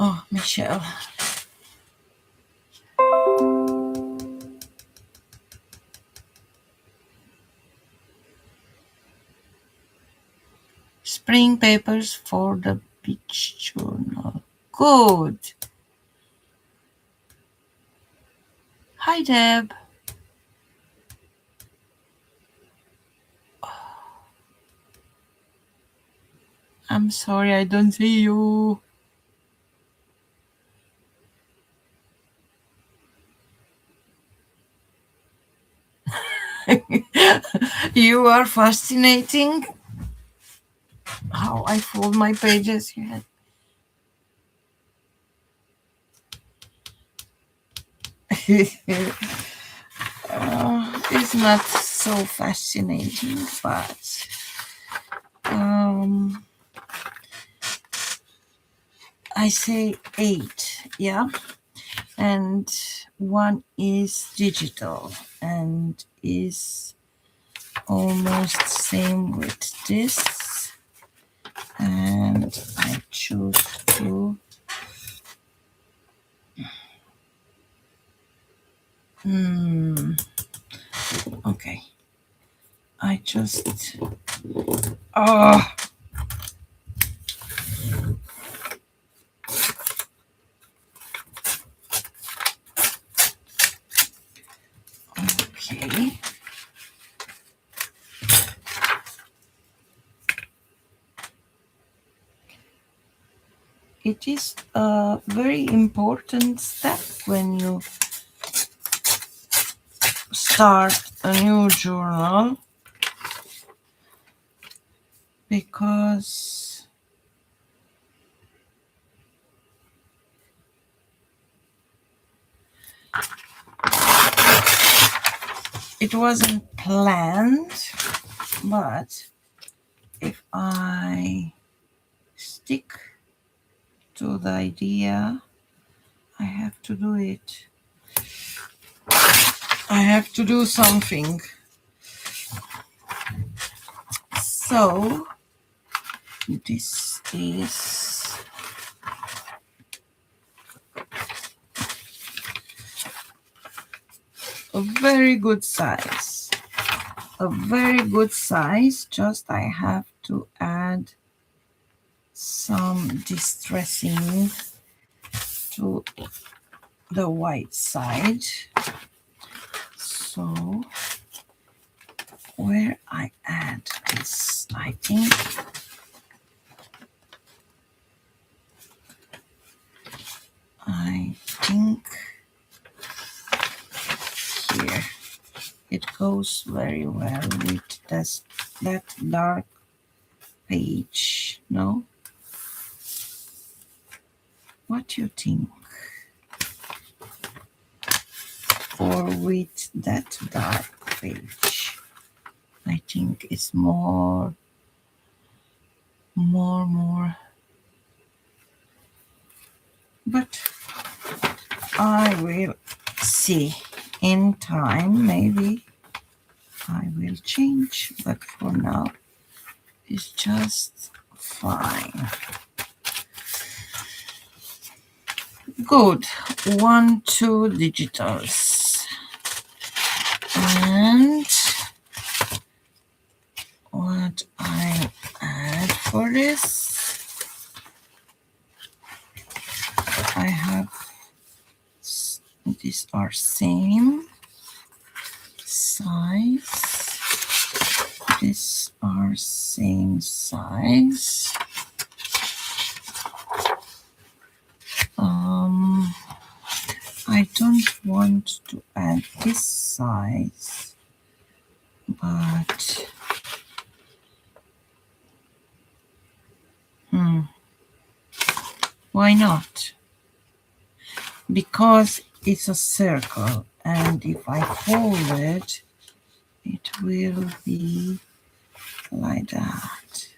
Oh, Michelle. Spring papers for the beach journal. Good. Hi, Deb. I'm sorry I don't see you. You are fascinating. How I fold my pages here. It's not so fascinating, but I say 8, yeah, and 1 is digital and is almost same with this, and I choose to okay, I just okay. It is a very important step when you start a new journal because it wasn't planned, but if I stick to the idea, I have to do it. I have to do something. So this is a very good size. A very good size, just I have to add some distressing to the white side. So where I add this, I think here it goes very well with this, that dark page, no? What do you think? Or with that dark page? I think it's more. But I will see in time. Maybe I will change, but for now it's just fine. Good. 1, 2 digitals. And what I add for this? I have these are same size. These are same size. I don't want to add this size, but why not? Because it's a circle, and if I fold it, it will be like that.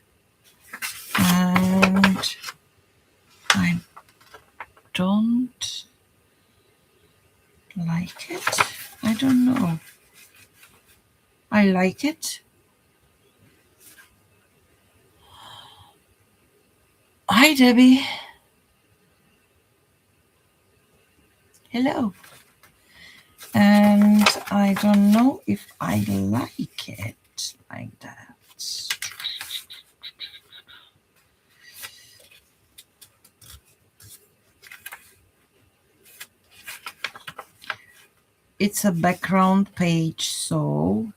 And I don't like it. I don't know. I like it. Hi, Debbie. Hello. And I don't know if I like it like that. It's a background page, so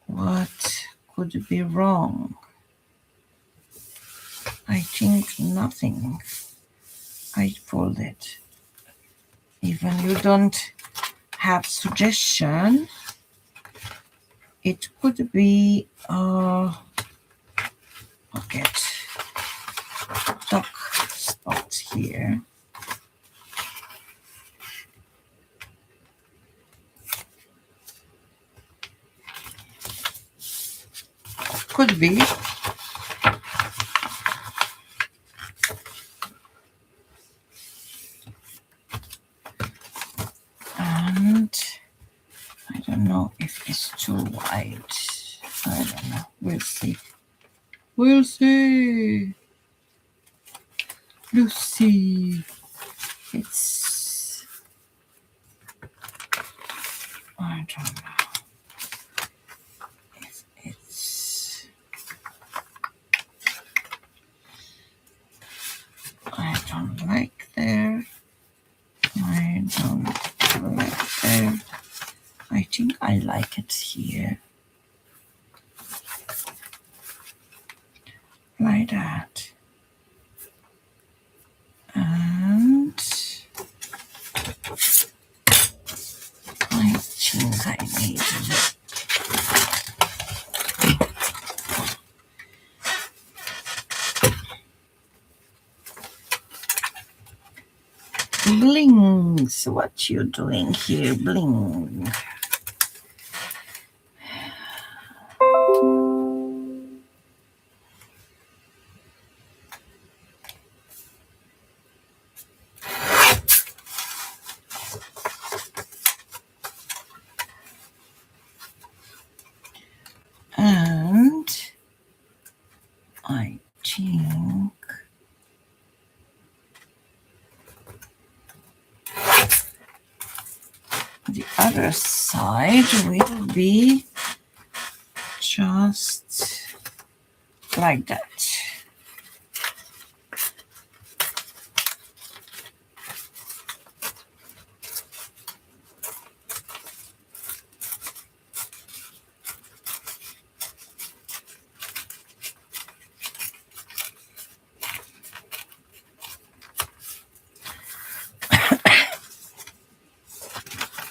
what could be wrong? I think nothing. I fold it. Even you don't have suggestion, it could be a pocket tuck spot here. Could be. And I don't know if it's too wide. I don't know. We'll see. We'll see. Lucy. It's. I don't know. It's. I don't like there. I don't like there. I think I like it here. Like that. And I think I need Blings. What you doing here, Bling? And I think the other side will be just like that.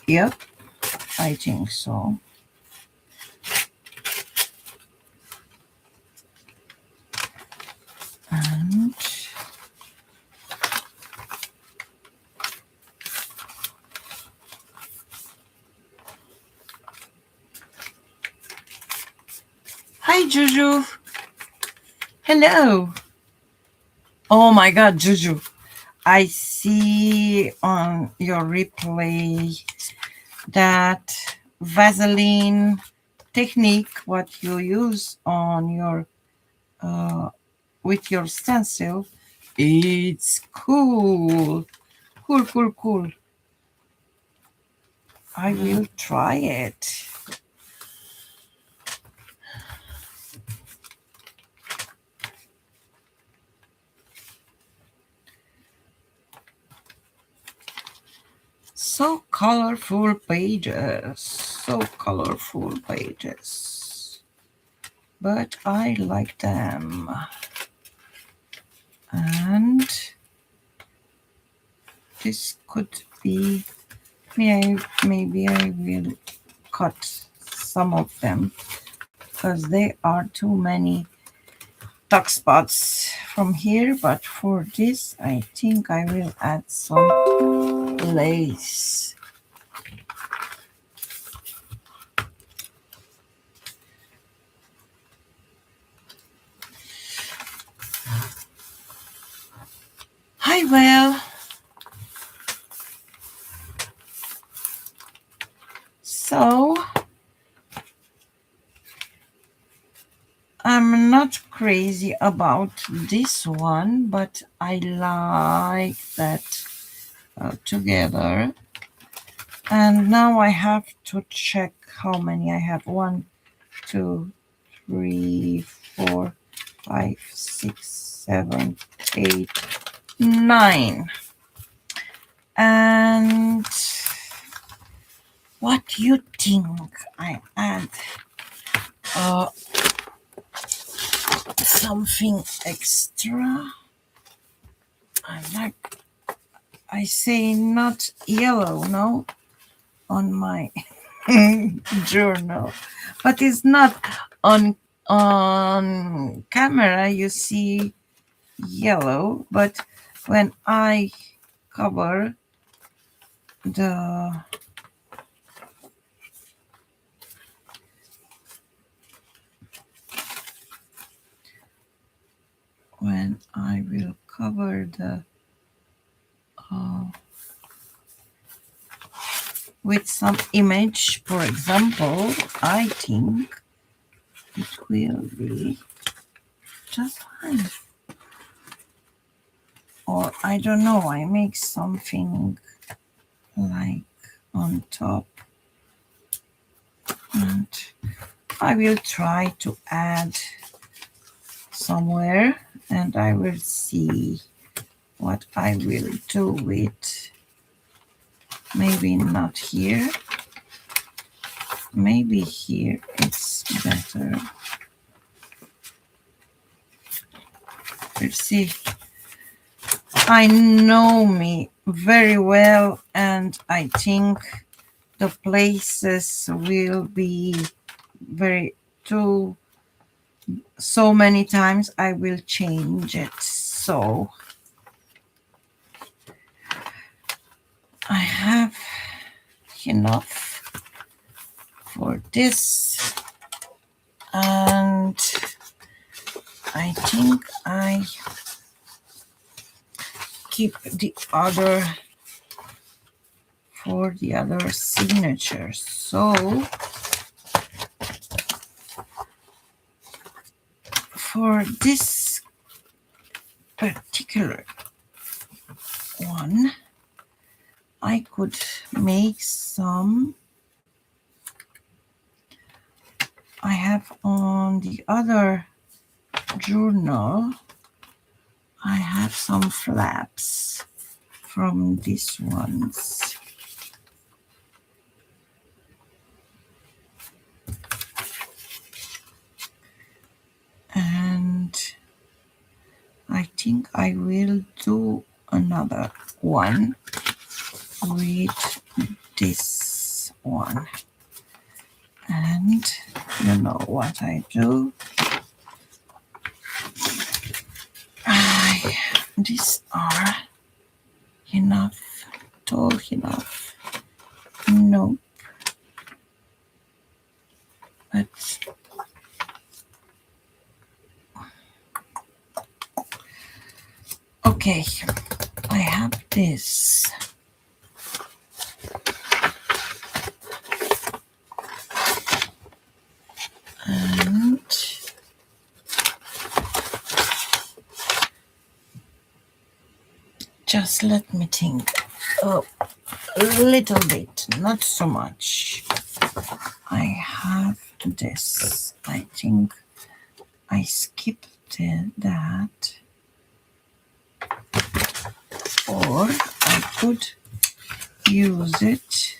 Yep, I think so. And hi, Juju. Hello. Oh my God, Juju. I see on your replay that Vaseline technique, what you use on your with your stencil, it's cool. Cool. I will try it. So colorful pages, so colorful pages, but I like them. And this could be, maybe I will cut some of them because there are too many tuck spots from here, but for this I think I will add some lace. I will. So I'm not crazy about this one, but I like that together. And now I have to check how many I have. 1, 2, 3, 4, 5, 6, 7, 8, 9. And what do you think I add? Something extra. I say not yellow, no, on my journal, but it's not on camera. You see yellow, but when I cover the when I will cover the with some image, for example, I think it will be just fine. Or I don't know, I make something like on top, and I will try to add somewhere, and I will see what I will do with. Maybe not here, maybe here it's better. Let's see. I know me very well, and I think the places will be very too so many times I will change it. So I have enough for this, and I think I keep the other for the other signatures. So for this particular one, I could make some. I have on the other journal, I have some flaps from these ones. And I think I will do another one with this one. And you know what I do? These are enough, tall enough. Nope. But okay, I have this. And just let me think a little bit, not so much. I have this. I think I skipped that. Or I could use it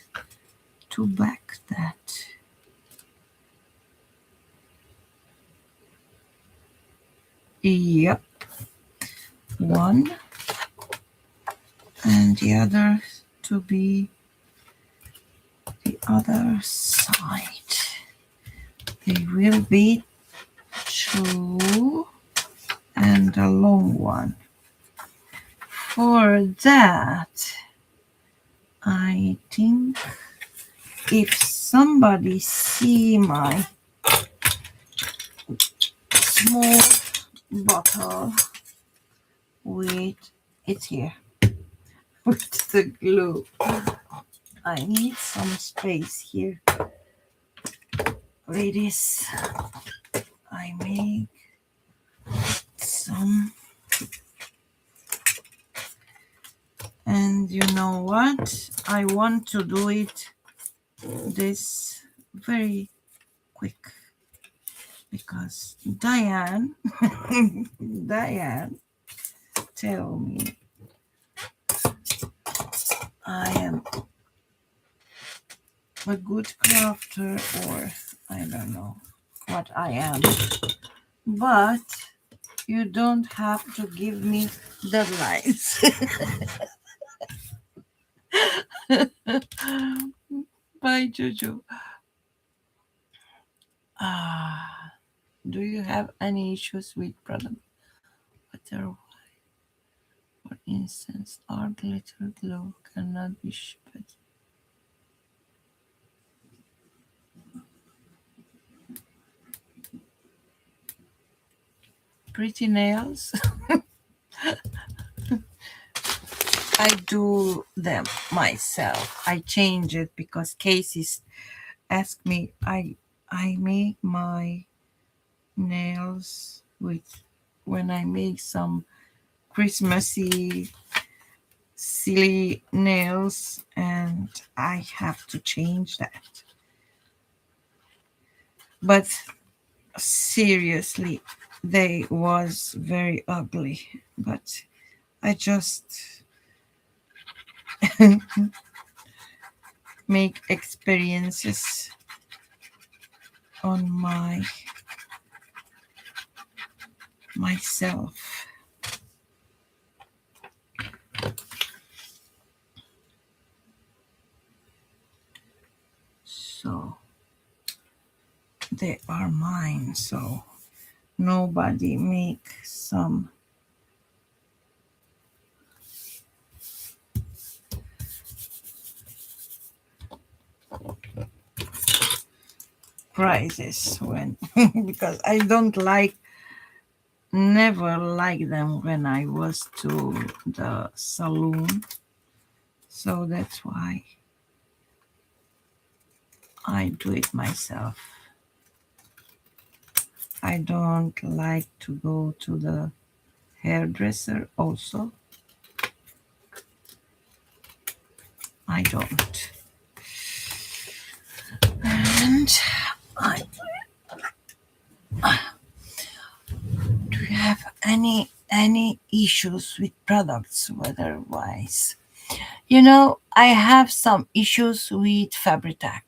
to back that. Yep, one, and the other to be the other side. They will be two and a long one. For that, I think if somebody see my small bottle with it's here with the glue, I need some space here. Ladies, I make some, and you know what? I want to do it this very quick because Diane tell me I am a good crafter, or I don't know what I am, but you don't have to give me deadlines. Bye, Jojo. Do you have any issues with product butter? For instance, our glitter glue cannot be shipped. Pretty nails. I do them myself. I change it because Casey's asked me. I make my nails with when I make some Christmassy silly nails, and I have to change that. But seriously, they was very ugly. But I just make experiences on myself. So they are mine, so nobody make some prizes when because I don't like never like them when I was to the saloon, so that's why I do it myself. I don't like to go to the hairdresser also. I don't. And I do you have any issues with products weather wise? You know, I have some issues with Fabri-Tac.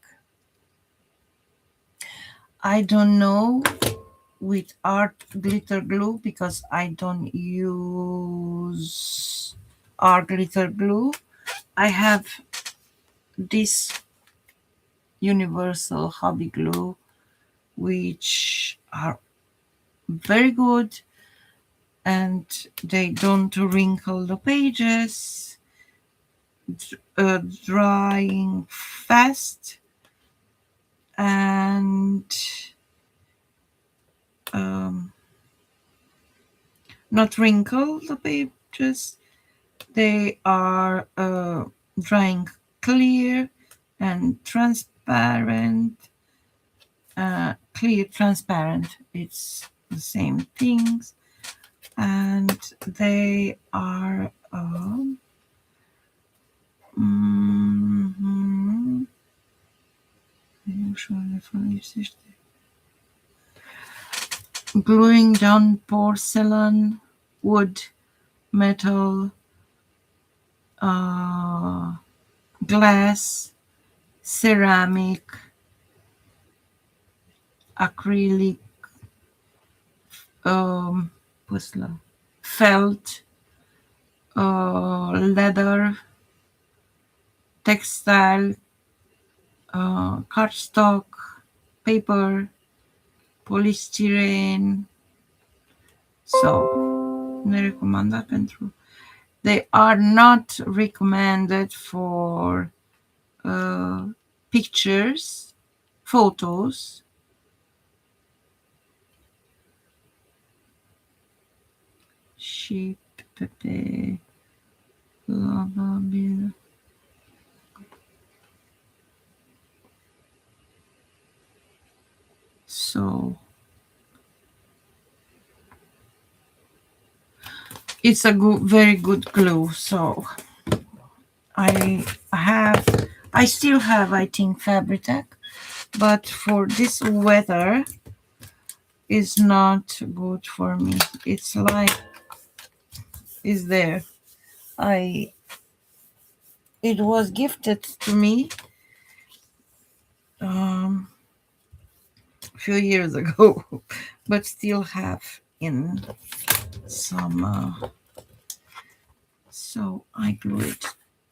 I don't know with art glitter glue because I don't use art glitter glue. I have this universal hobby glue which are very good and they don't wrinkle the pages, drying fast, and um, not wrinkle the pages. They are drying clear and transparent. Clear, transparent. It's the same things, and they are. Mhm. Gluing down porcelain, wood, metal, glass, ceramic, acrylic, puzzle, felt, leather, textile, cardstock, paper, polystyrene. So, nerecomandat pentru. They are not recommended for pictures, photos. Și pe lavabil. So it's a very good glue. So I still have, I think, Fabritech, but for this weather is not good for me. It's like, is there. It was gifted to me a few years ago, but still have in some. So I glued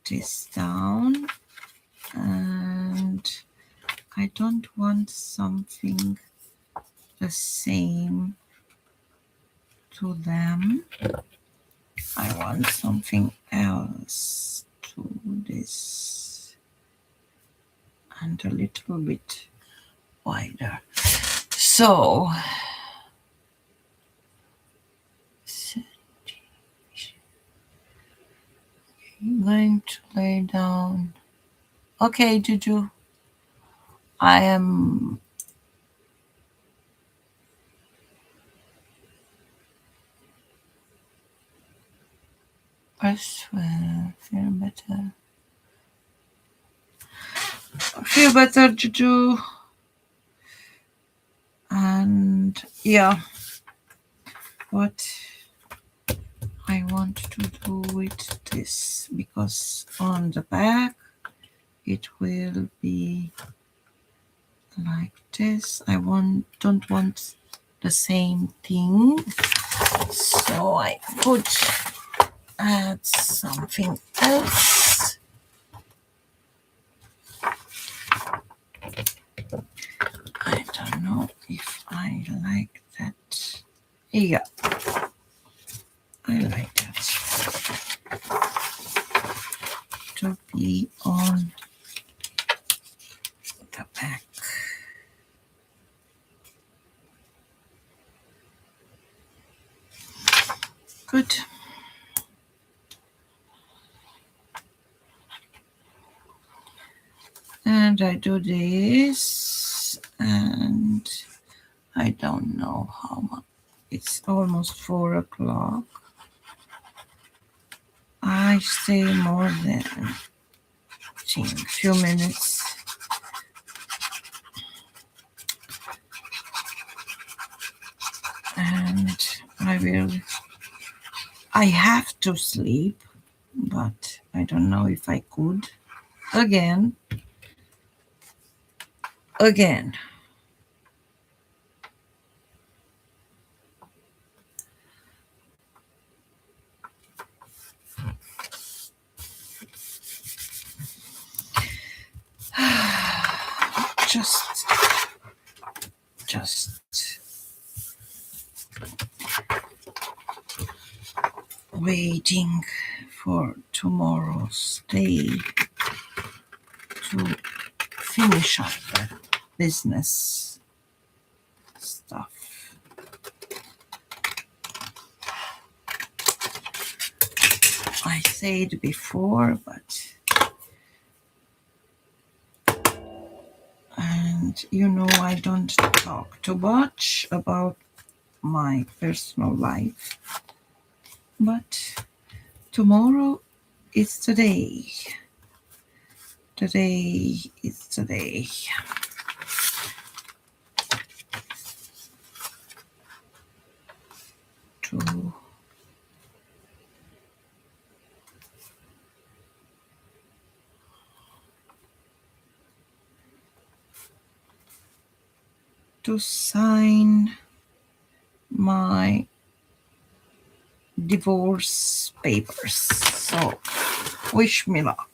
this down, and I don't want something the same to them. I want something else to this, and a little bit wider. So I'm going to lay down. Okay, Juju, I am feel better. Feel better, Juju. And yeah, what I want to do with this, because on the back it will be like this. I don't want the same thing, so I could add something else. I don't know if I like that. Yeah, I like that to be on the back. Good. And I do this, and I don't know how much. It's almost 4 o'clock. I stay more than, I think, a few minutes. And I have to sleep, but I don't know if I could. Again. Just waiting for tomorrow's day to finish up the business stuff. I said before, and I don't talk too much about my personal life, but tomorrow is today. Today is today. To to sign my divorce papers. So, wish me luck.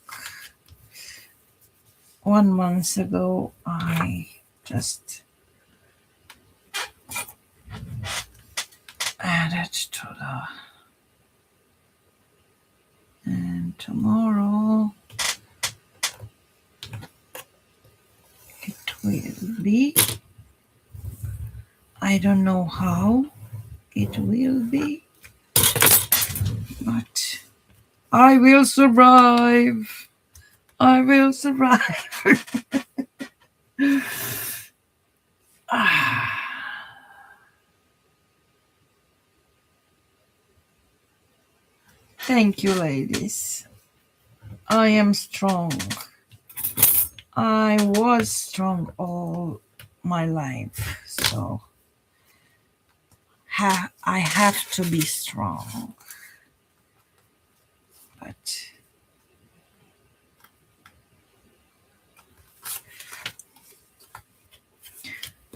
1 month ago, I just added to the, and tomorrow it will be, I don't know how it will be, but I will survive. I will survive. Thank you, ladies. I am strong. I was strong all my life, so I have to be strong. But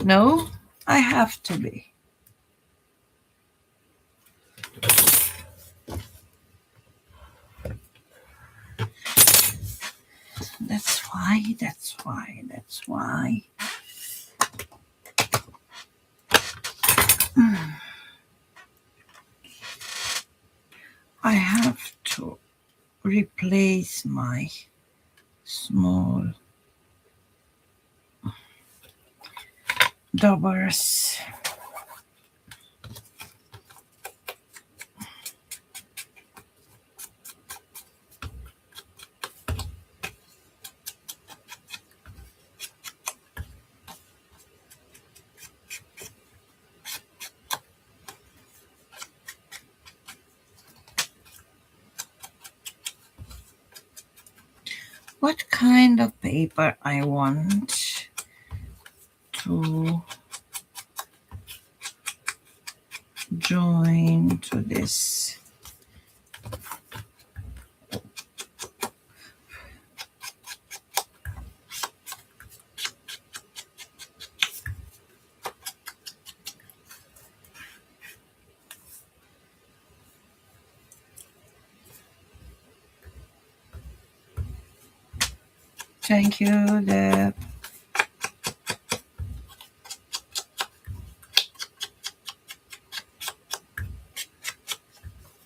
no, I have to be. That's why, that's why, that's why. I have to replace my small daubers. What kind of paper I want to join to this? Thank you, Deb.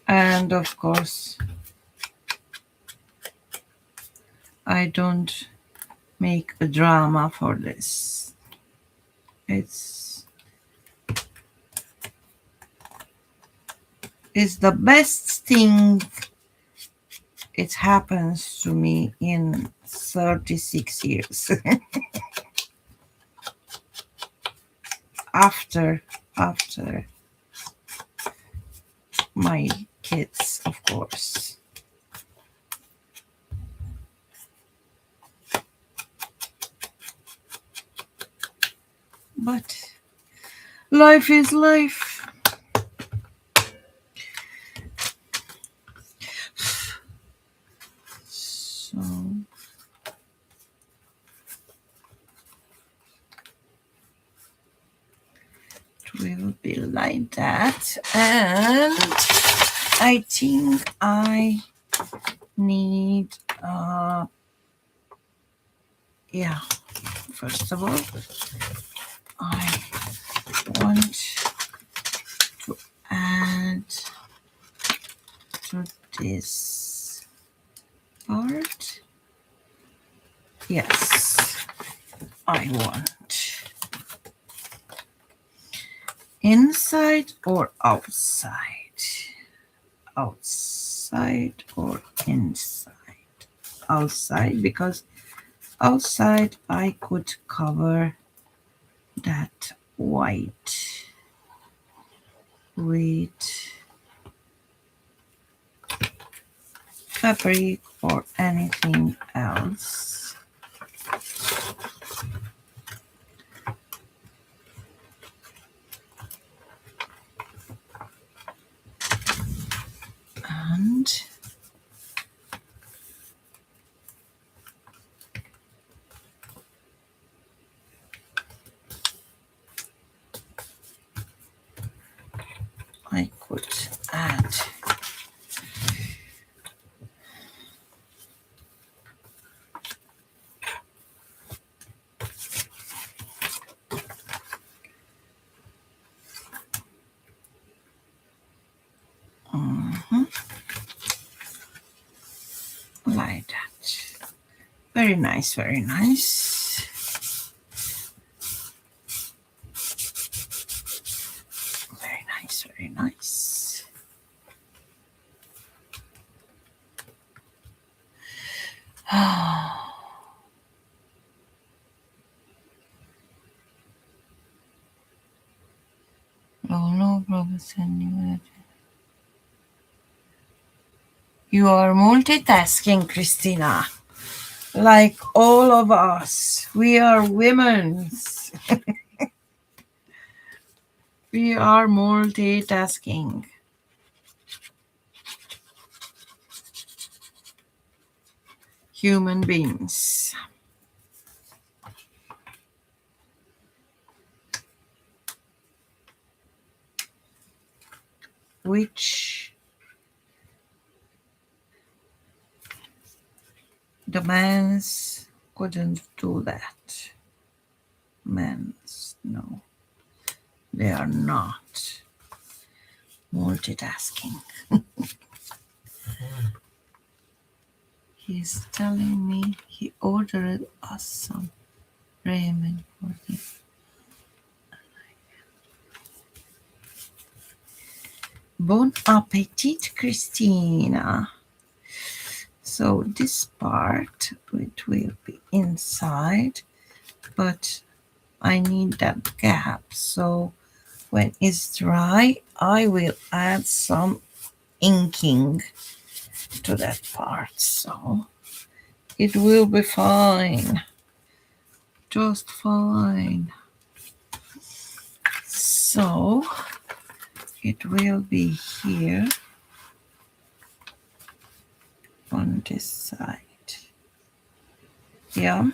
And of course, I don't make a drama for this. It's the best thing it happens to me in 36 years. after my kids, of course. But life is life. So it will be like that. And I think I need yeah, first of all, I want to add to this part. Yes, I want inside or outside. Outside or inside. Outside, because outside I could cover that white with fabric or anything else. And could add like that. Very nice, very nice. Very nice, very nice. No problem. You are multitasking, Christina. Like all of us. We are women. We are multitasking. Human beings. Which the men's couldn't do that. Men's, no. They are not multitasking. He's telling me he ordered us some ramen for the Bon appetit, Christina. So this part, it will be inside, but I need that gap. So when it's dry, I will add some inking to that part. So it will be fine. Just fine. So it will be here on this side. Yeah.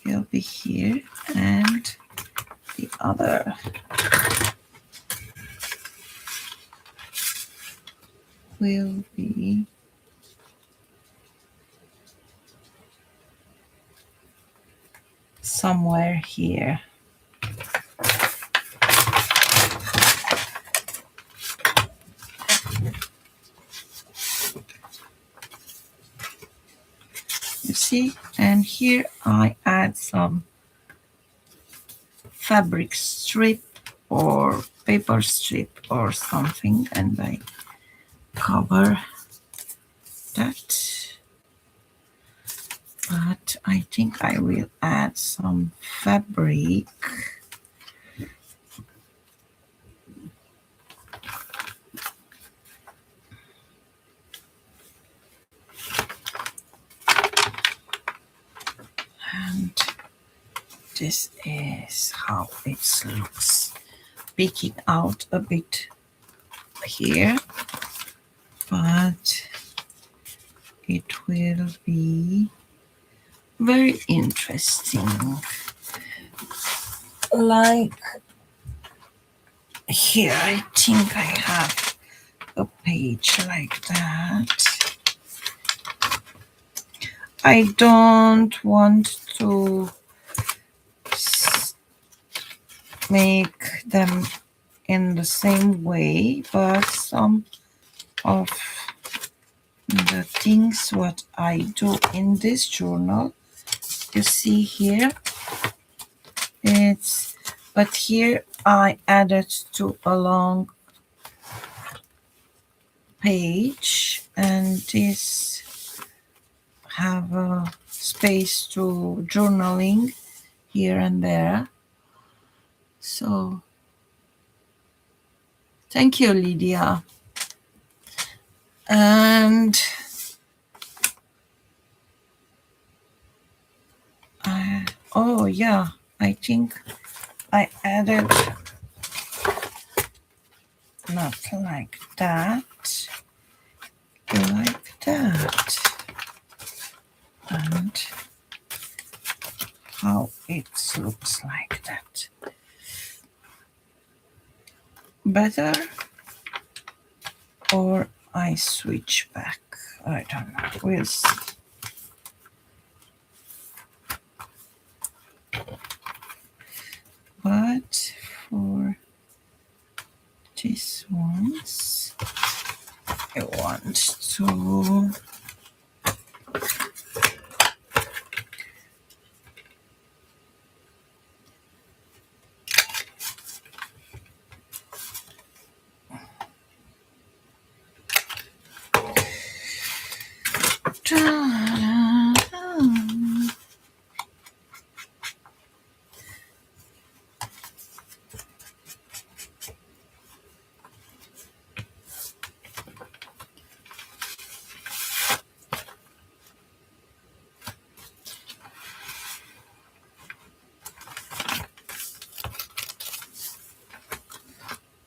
It'll be here and the other will be somewhere here. You see, and here I add some fabric strip or paper strip or something, and I cover that. But I think I will add some fabric. And this is how it looks, peeking out a bit here, but it will be very interesting. Like here, I think I have a page like that. I don't want to make them in the same way, but some of the things what I do in this journal, you see here, but here I added to a long page, and this have a space to journaling here and there. So thank you, Lydia. And oh yeah, I think I added not like that, like that, and how it looks like that. better, or I switch back. I don't know. We'll see. But for these ones, I want to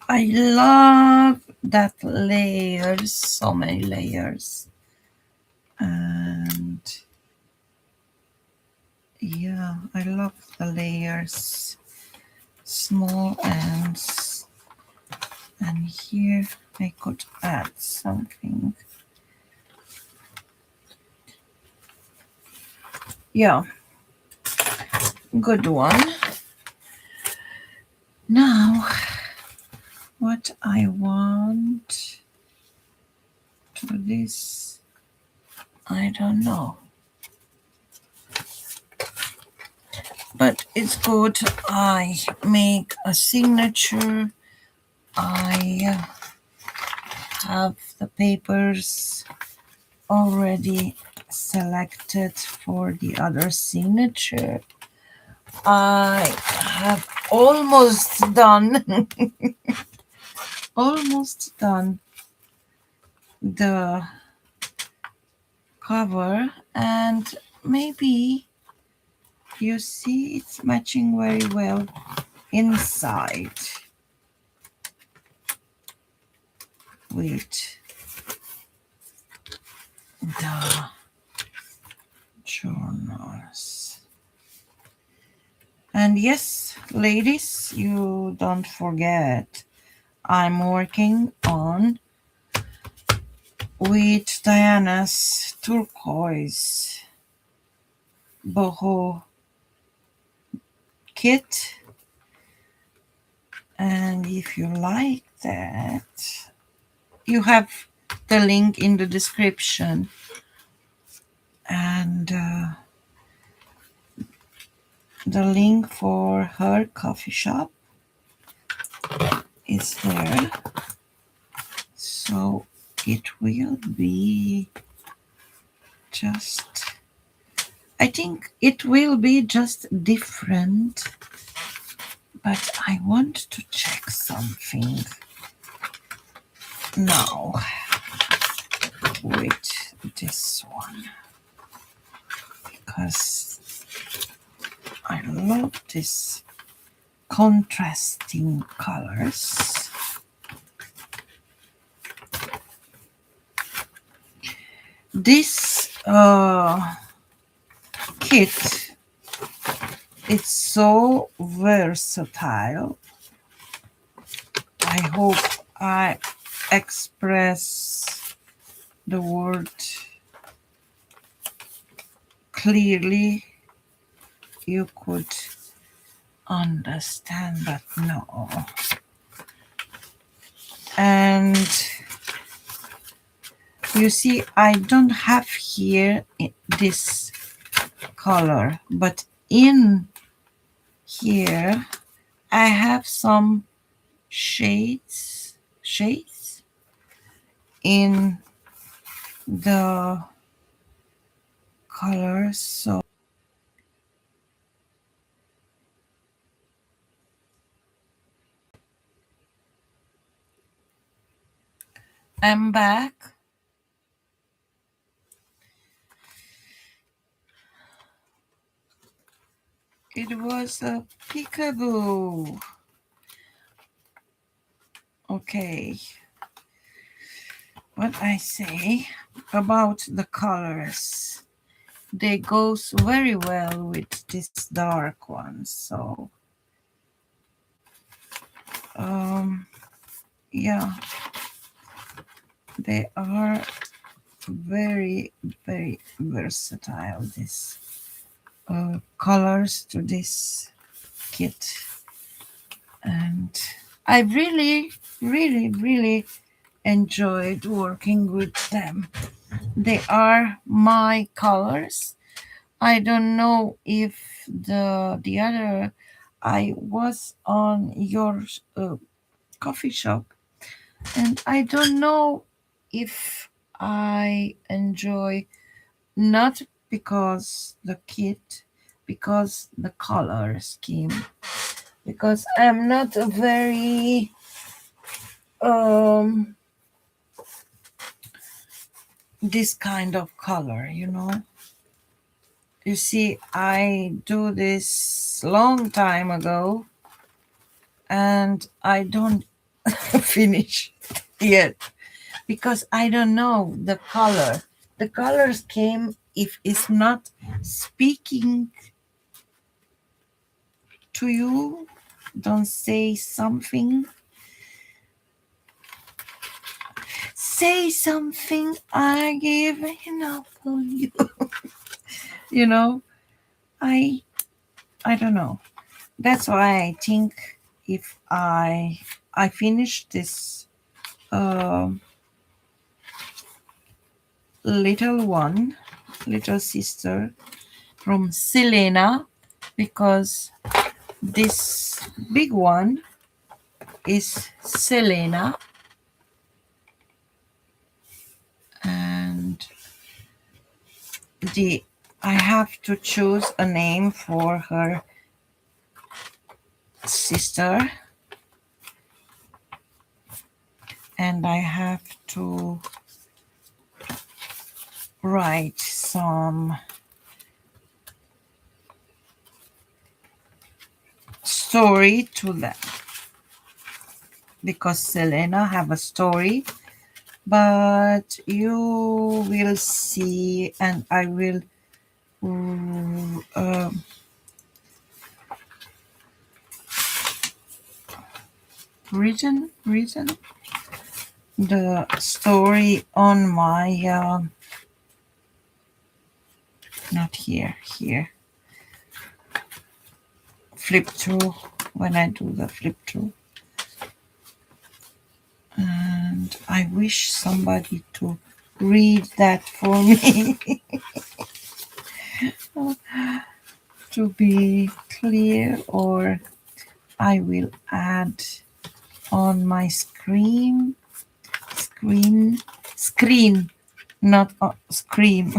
I love that layers, so many layers. And yeah, I love the layers, small ends. And here I could add something. Yeah, good one. Now, what I want to this, I don't know. But it's good. I make a signature. I have the papers already selected for the other signature. I have almost done almost done the cover, and maybe you see it's matching very well inside with the journals. And yes, ladies, you don't forget, I'm working on with Diana's turquoise boho kit. And if you like that, you have the link in the description. And the link for her coffee shop is there. So it will be just, I think it will be just different, but I want to check something now with this one, because I love this contrasting colors. This kit, it's so versatile. I hope I express the word clearly. You could understand, but no. And you see, I don't have here this color, but in here I have some shades in the colors. So I'm back. It was a peekaboo. Okay. What I say about the colors, they goes very well with this dark one. So yeah, they are very, very versatile. These colors to this kit, and I really, really, really enjoyed working with them. They are my colors. I don't know if the other. I was on your coffee shop, and I don't know if I enjoy, not because the kit, because the color scheme, because I'm not a very this kind of color. You see, I do this long time ago, and I don't finish yet because I don't know the color. The colors came, if it's not speaking to you, don't say something. Say something, I give enough for you. You know, I I don't know. That's why I think if I finish this um little one, little sister from Selena, because this big one is Selena, and the I have to choose a name for her sister, and I have to write some story to them, because Selena have a story, but you will see, and I will mm, written the story on my not here flip through, when I do the flip through. And I wish somebody to read that for me to be clear, or I will add on my screen, not scream,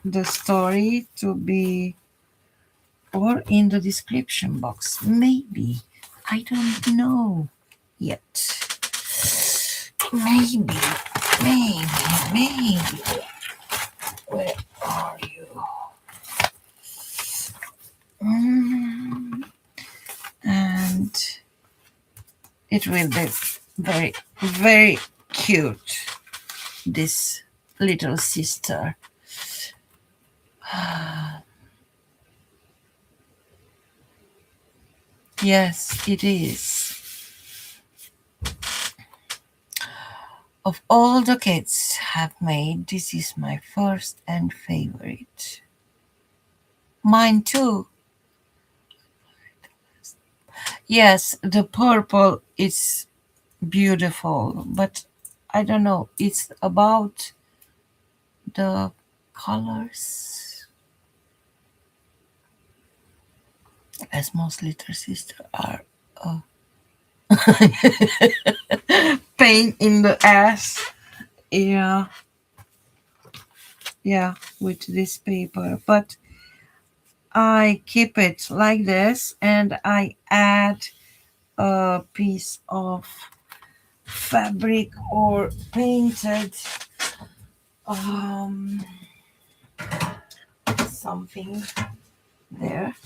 the story to be, or in the description box. Maybe. I don't know yet. Maybe. Maybe. Where are you? And it will be very, very cute, this little sister. Yes, it is. Of all the kits have made, this is my first and favorite. Mine too. Yes, the purple is beautiful, but I don't know. It's about the colors, as most little sisters are a pain in the ass. Yeah, yeah, with this paper. But I keep it like this, and I add a piece of fabric or painted um, something there,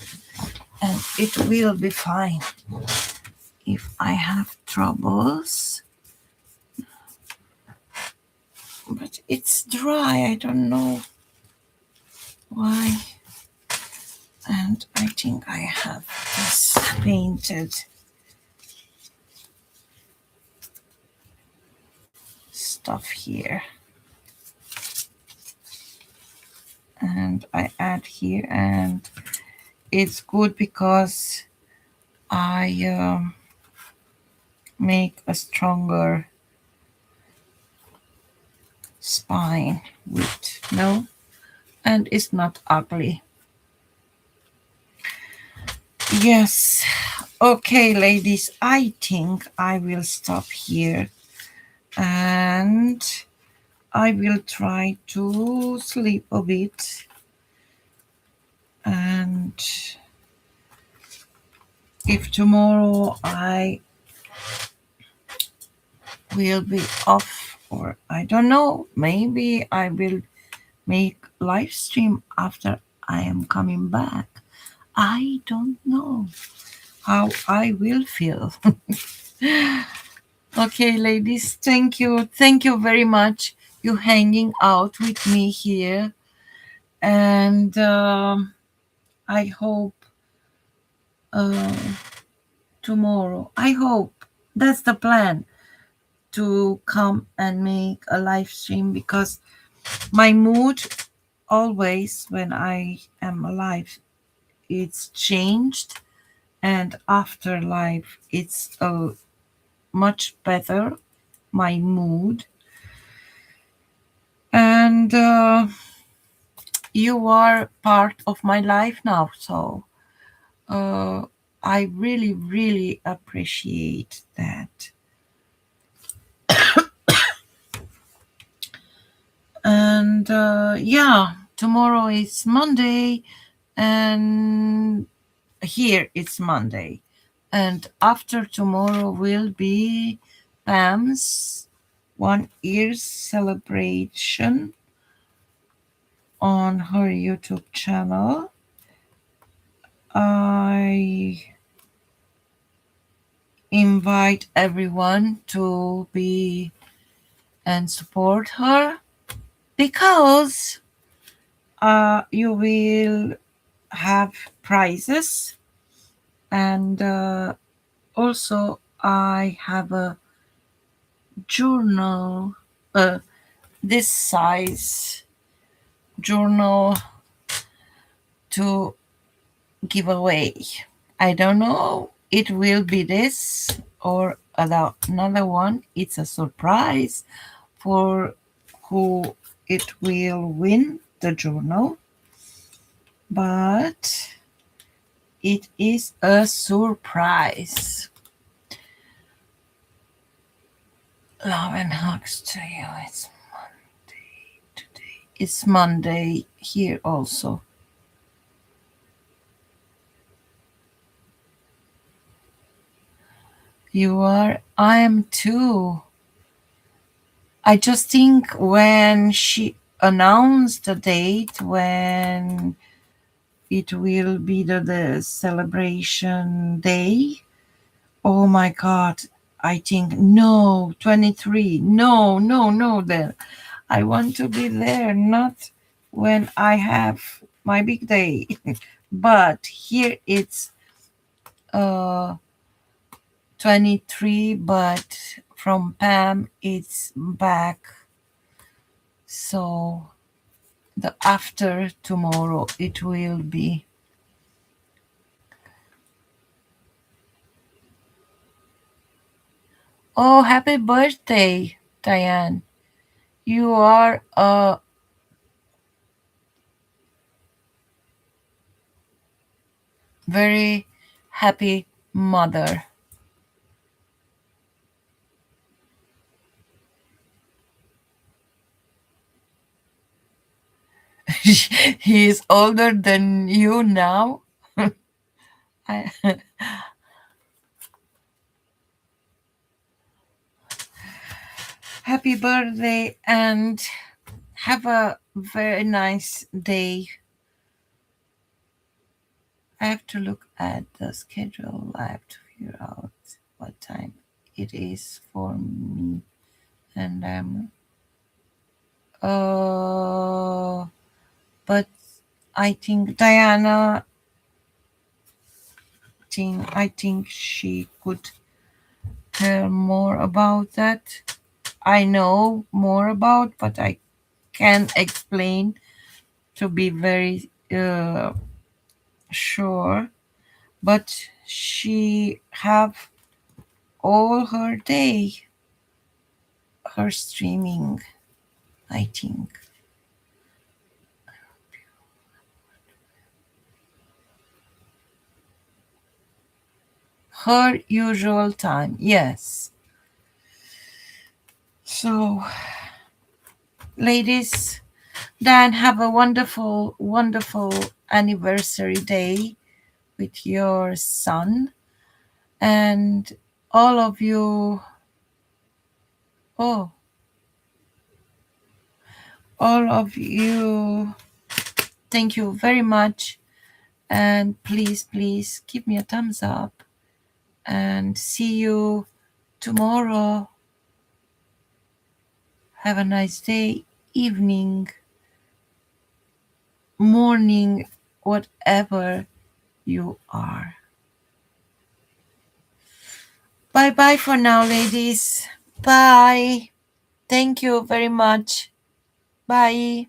and it will be fine. If I have troubles, but it's dry, I don't know why. And I think I have this painted stuff here. And I add here, and it's good because I make a stronger spine with no, and it's not ugly. Yes. Okay, ladies, I think I will stop here, and I will try to sleep a bit. And if tomorrow I will be off, or I don't know, maybe I will make live stream after I am coming back. I don't know how I will feel. Okay, ladies, thank you. Thank you very much. You hanging out with me here. And I hope uh, tomorrow, I hope that's the plan, to come and make a live stream, because my mood always when I am alive, it's changed, and after life it's much better, my mood. And you are part of my life now, so uh, I really really appreciate that. And yeah, tomorrow is Monday, and here it's Monday, and after tomorrow will be Pam's 1 year celebration on her YouTube channel. I invite everyone to be and support her, because you will have prizes, and also I have a journal, this size journal to give away. I don't know, it will be this or another one. It's a surprise for who it will win the journal, but it is a surprise. Love and hugs to you. It's Monday today. It's Monday here also. You are, I am too. I just think when she announced the date when it will be the celebration day, oh my God, I think, no, 23, no, no, no, then I want to be there, not when I have my big day. But here it's uh 23, but from Pam it's back. So the after tomorrow it will be. Oh, happy birthday, Diane. You are a very happy mother. He is older than you now. I, happy birthday, and have a very nice day. I have to look at the schedule. I have to figure out what time it is for me. And but I think Diana, I think she could tell more about that. I know more about, but I can't explain to be very sure. But she have all her day her streaming, I think. Her usual time, yes. So, ladies, then have a wonderful, wonderful anniversary day with your son. And all of you, oh, all of you, thank you very much. And please, please give me a thumbs up and see you tomorrow. Have a nice day, evening, morning, whatever you are. Bye bye for now, ladies. Bye. Thank you very much. Bye.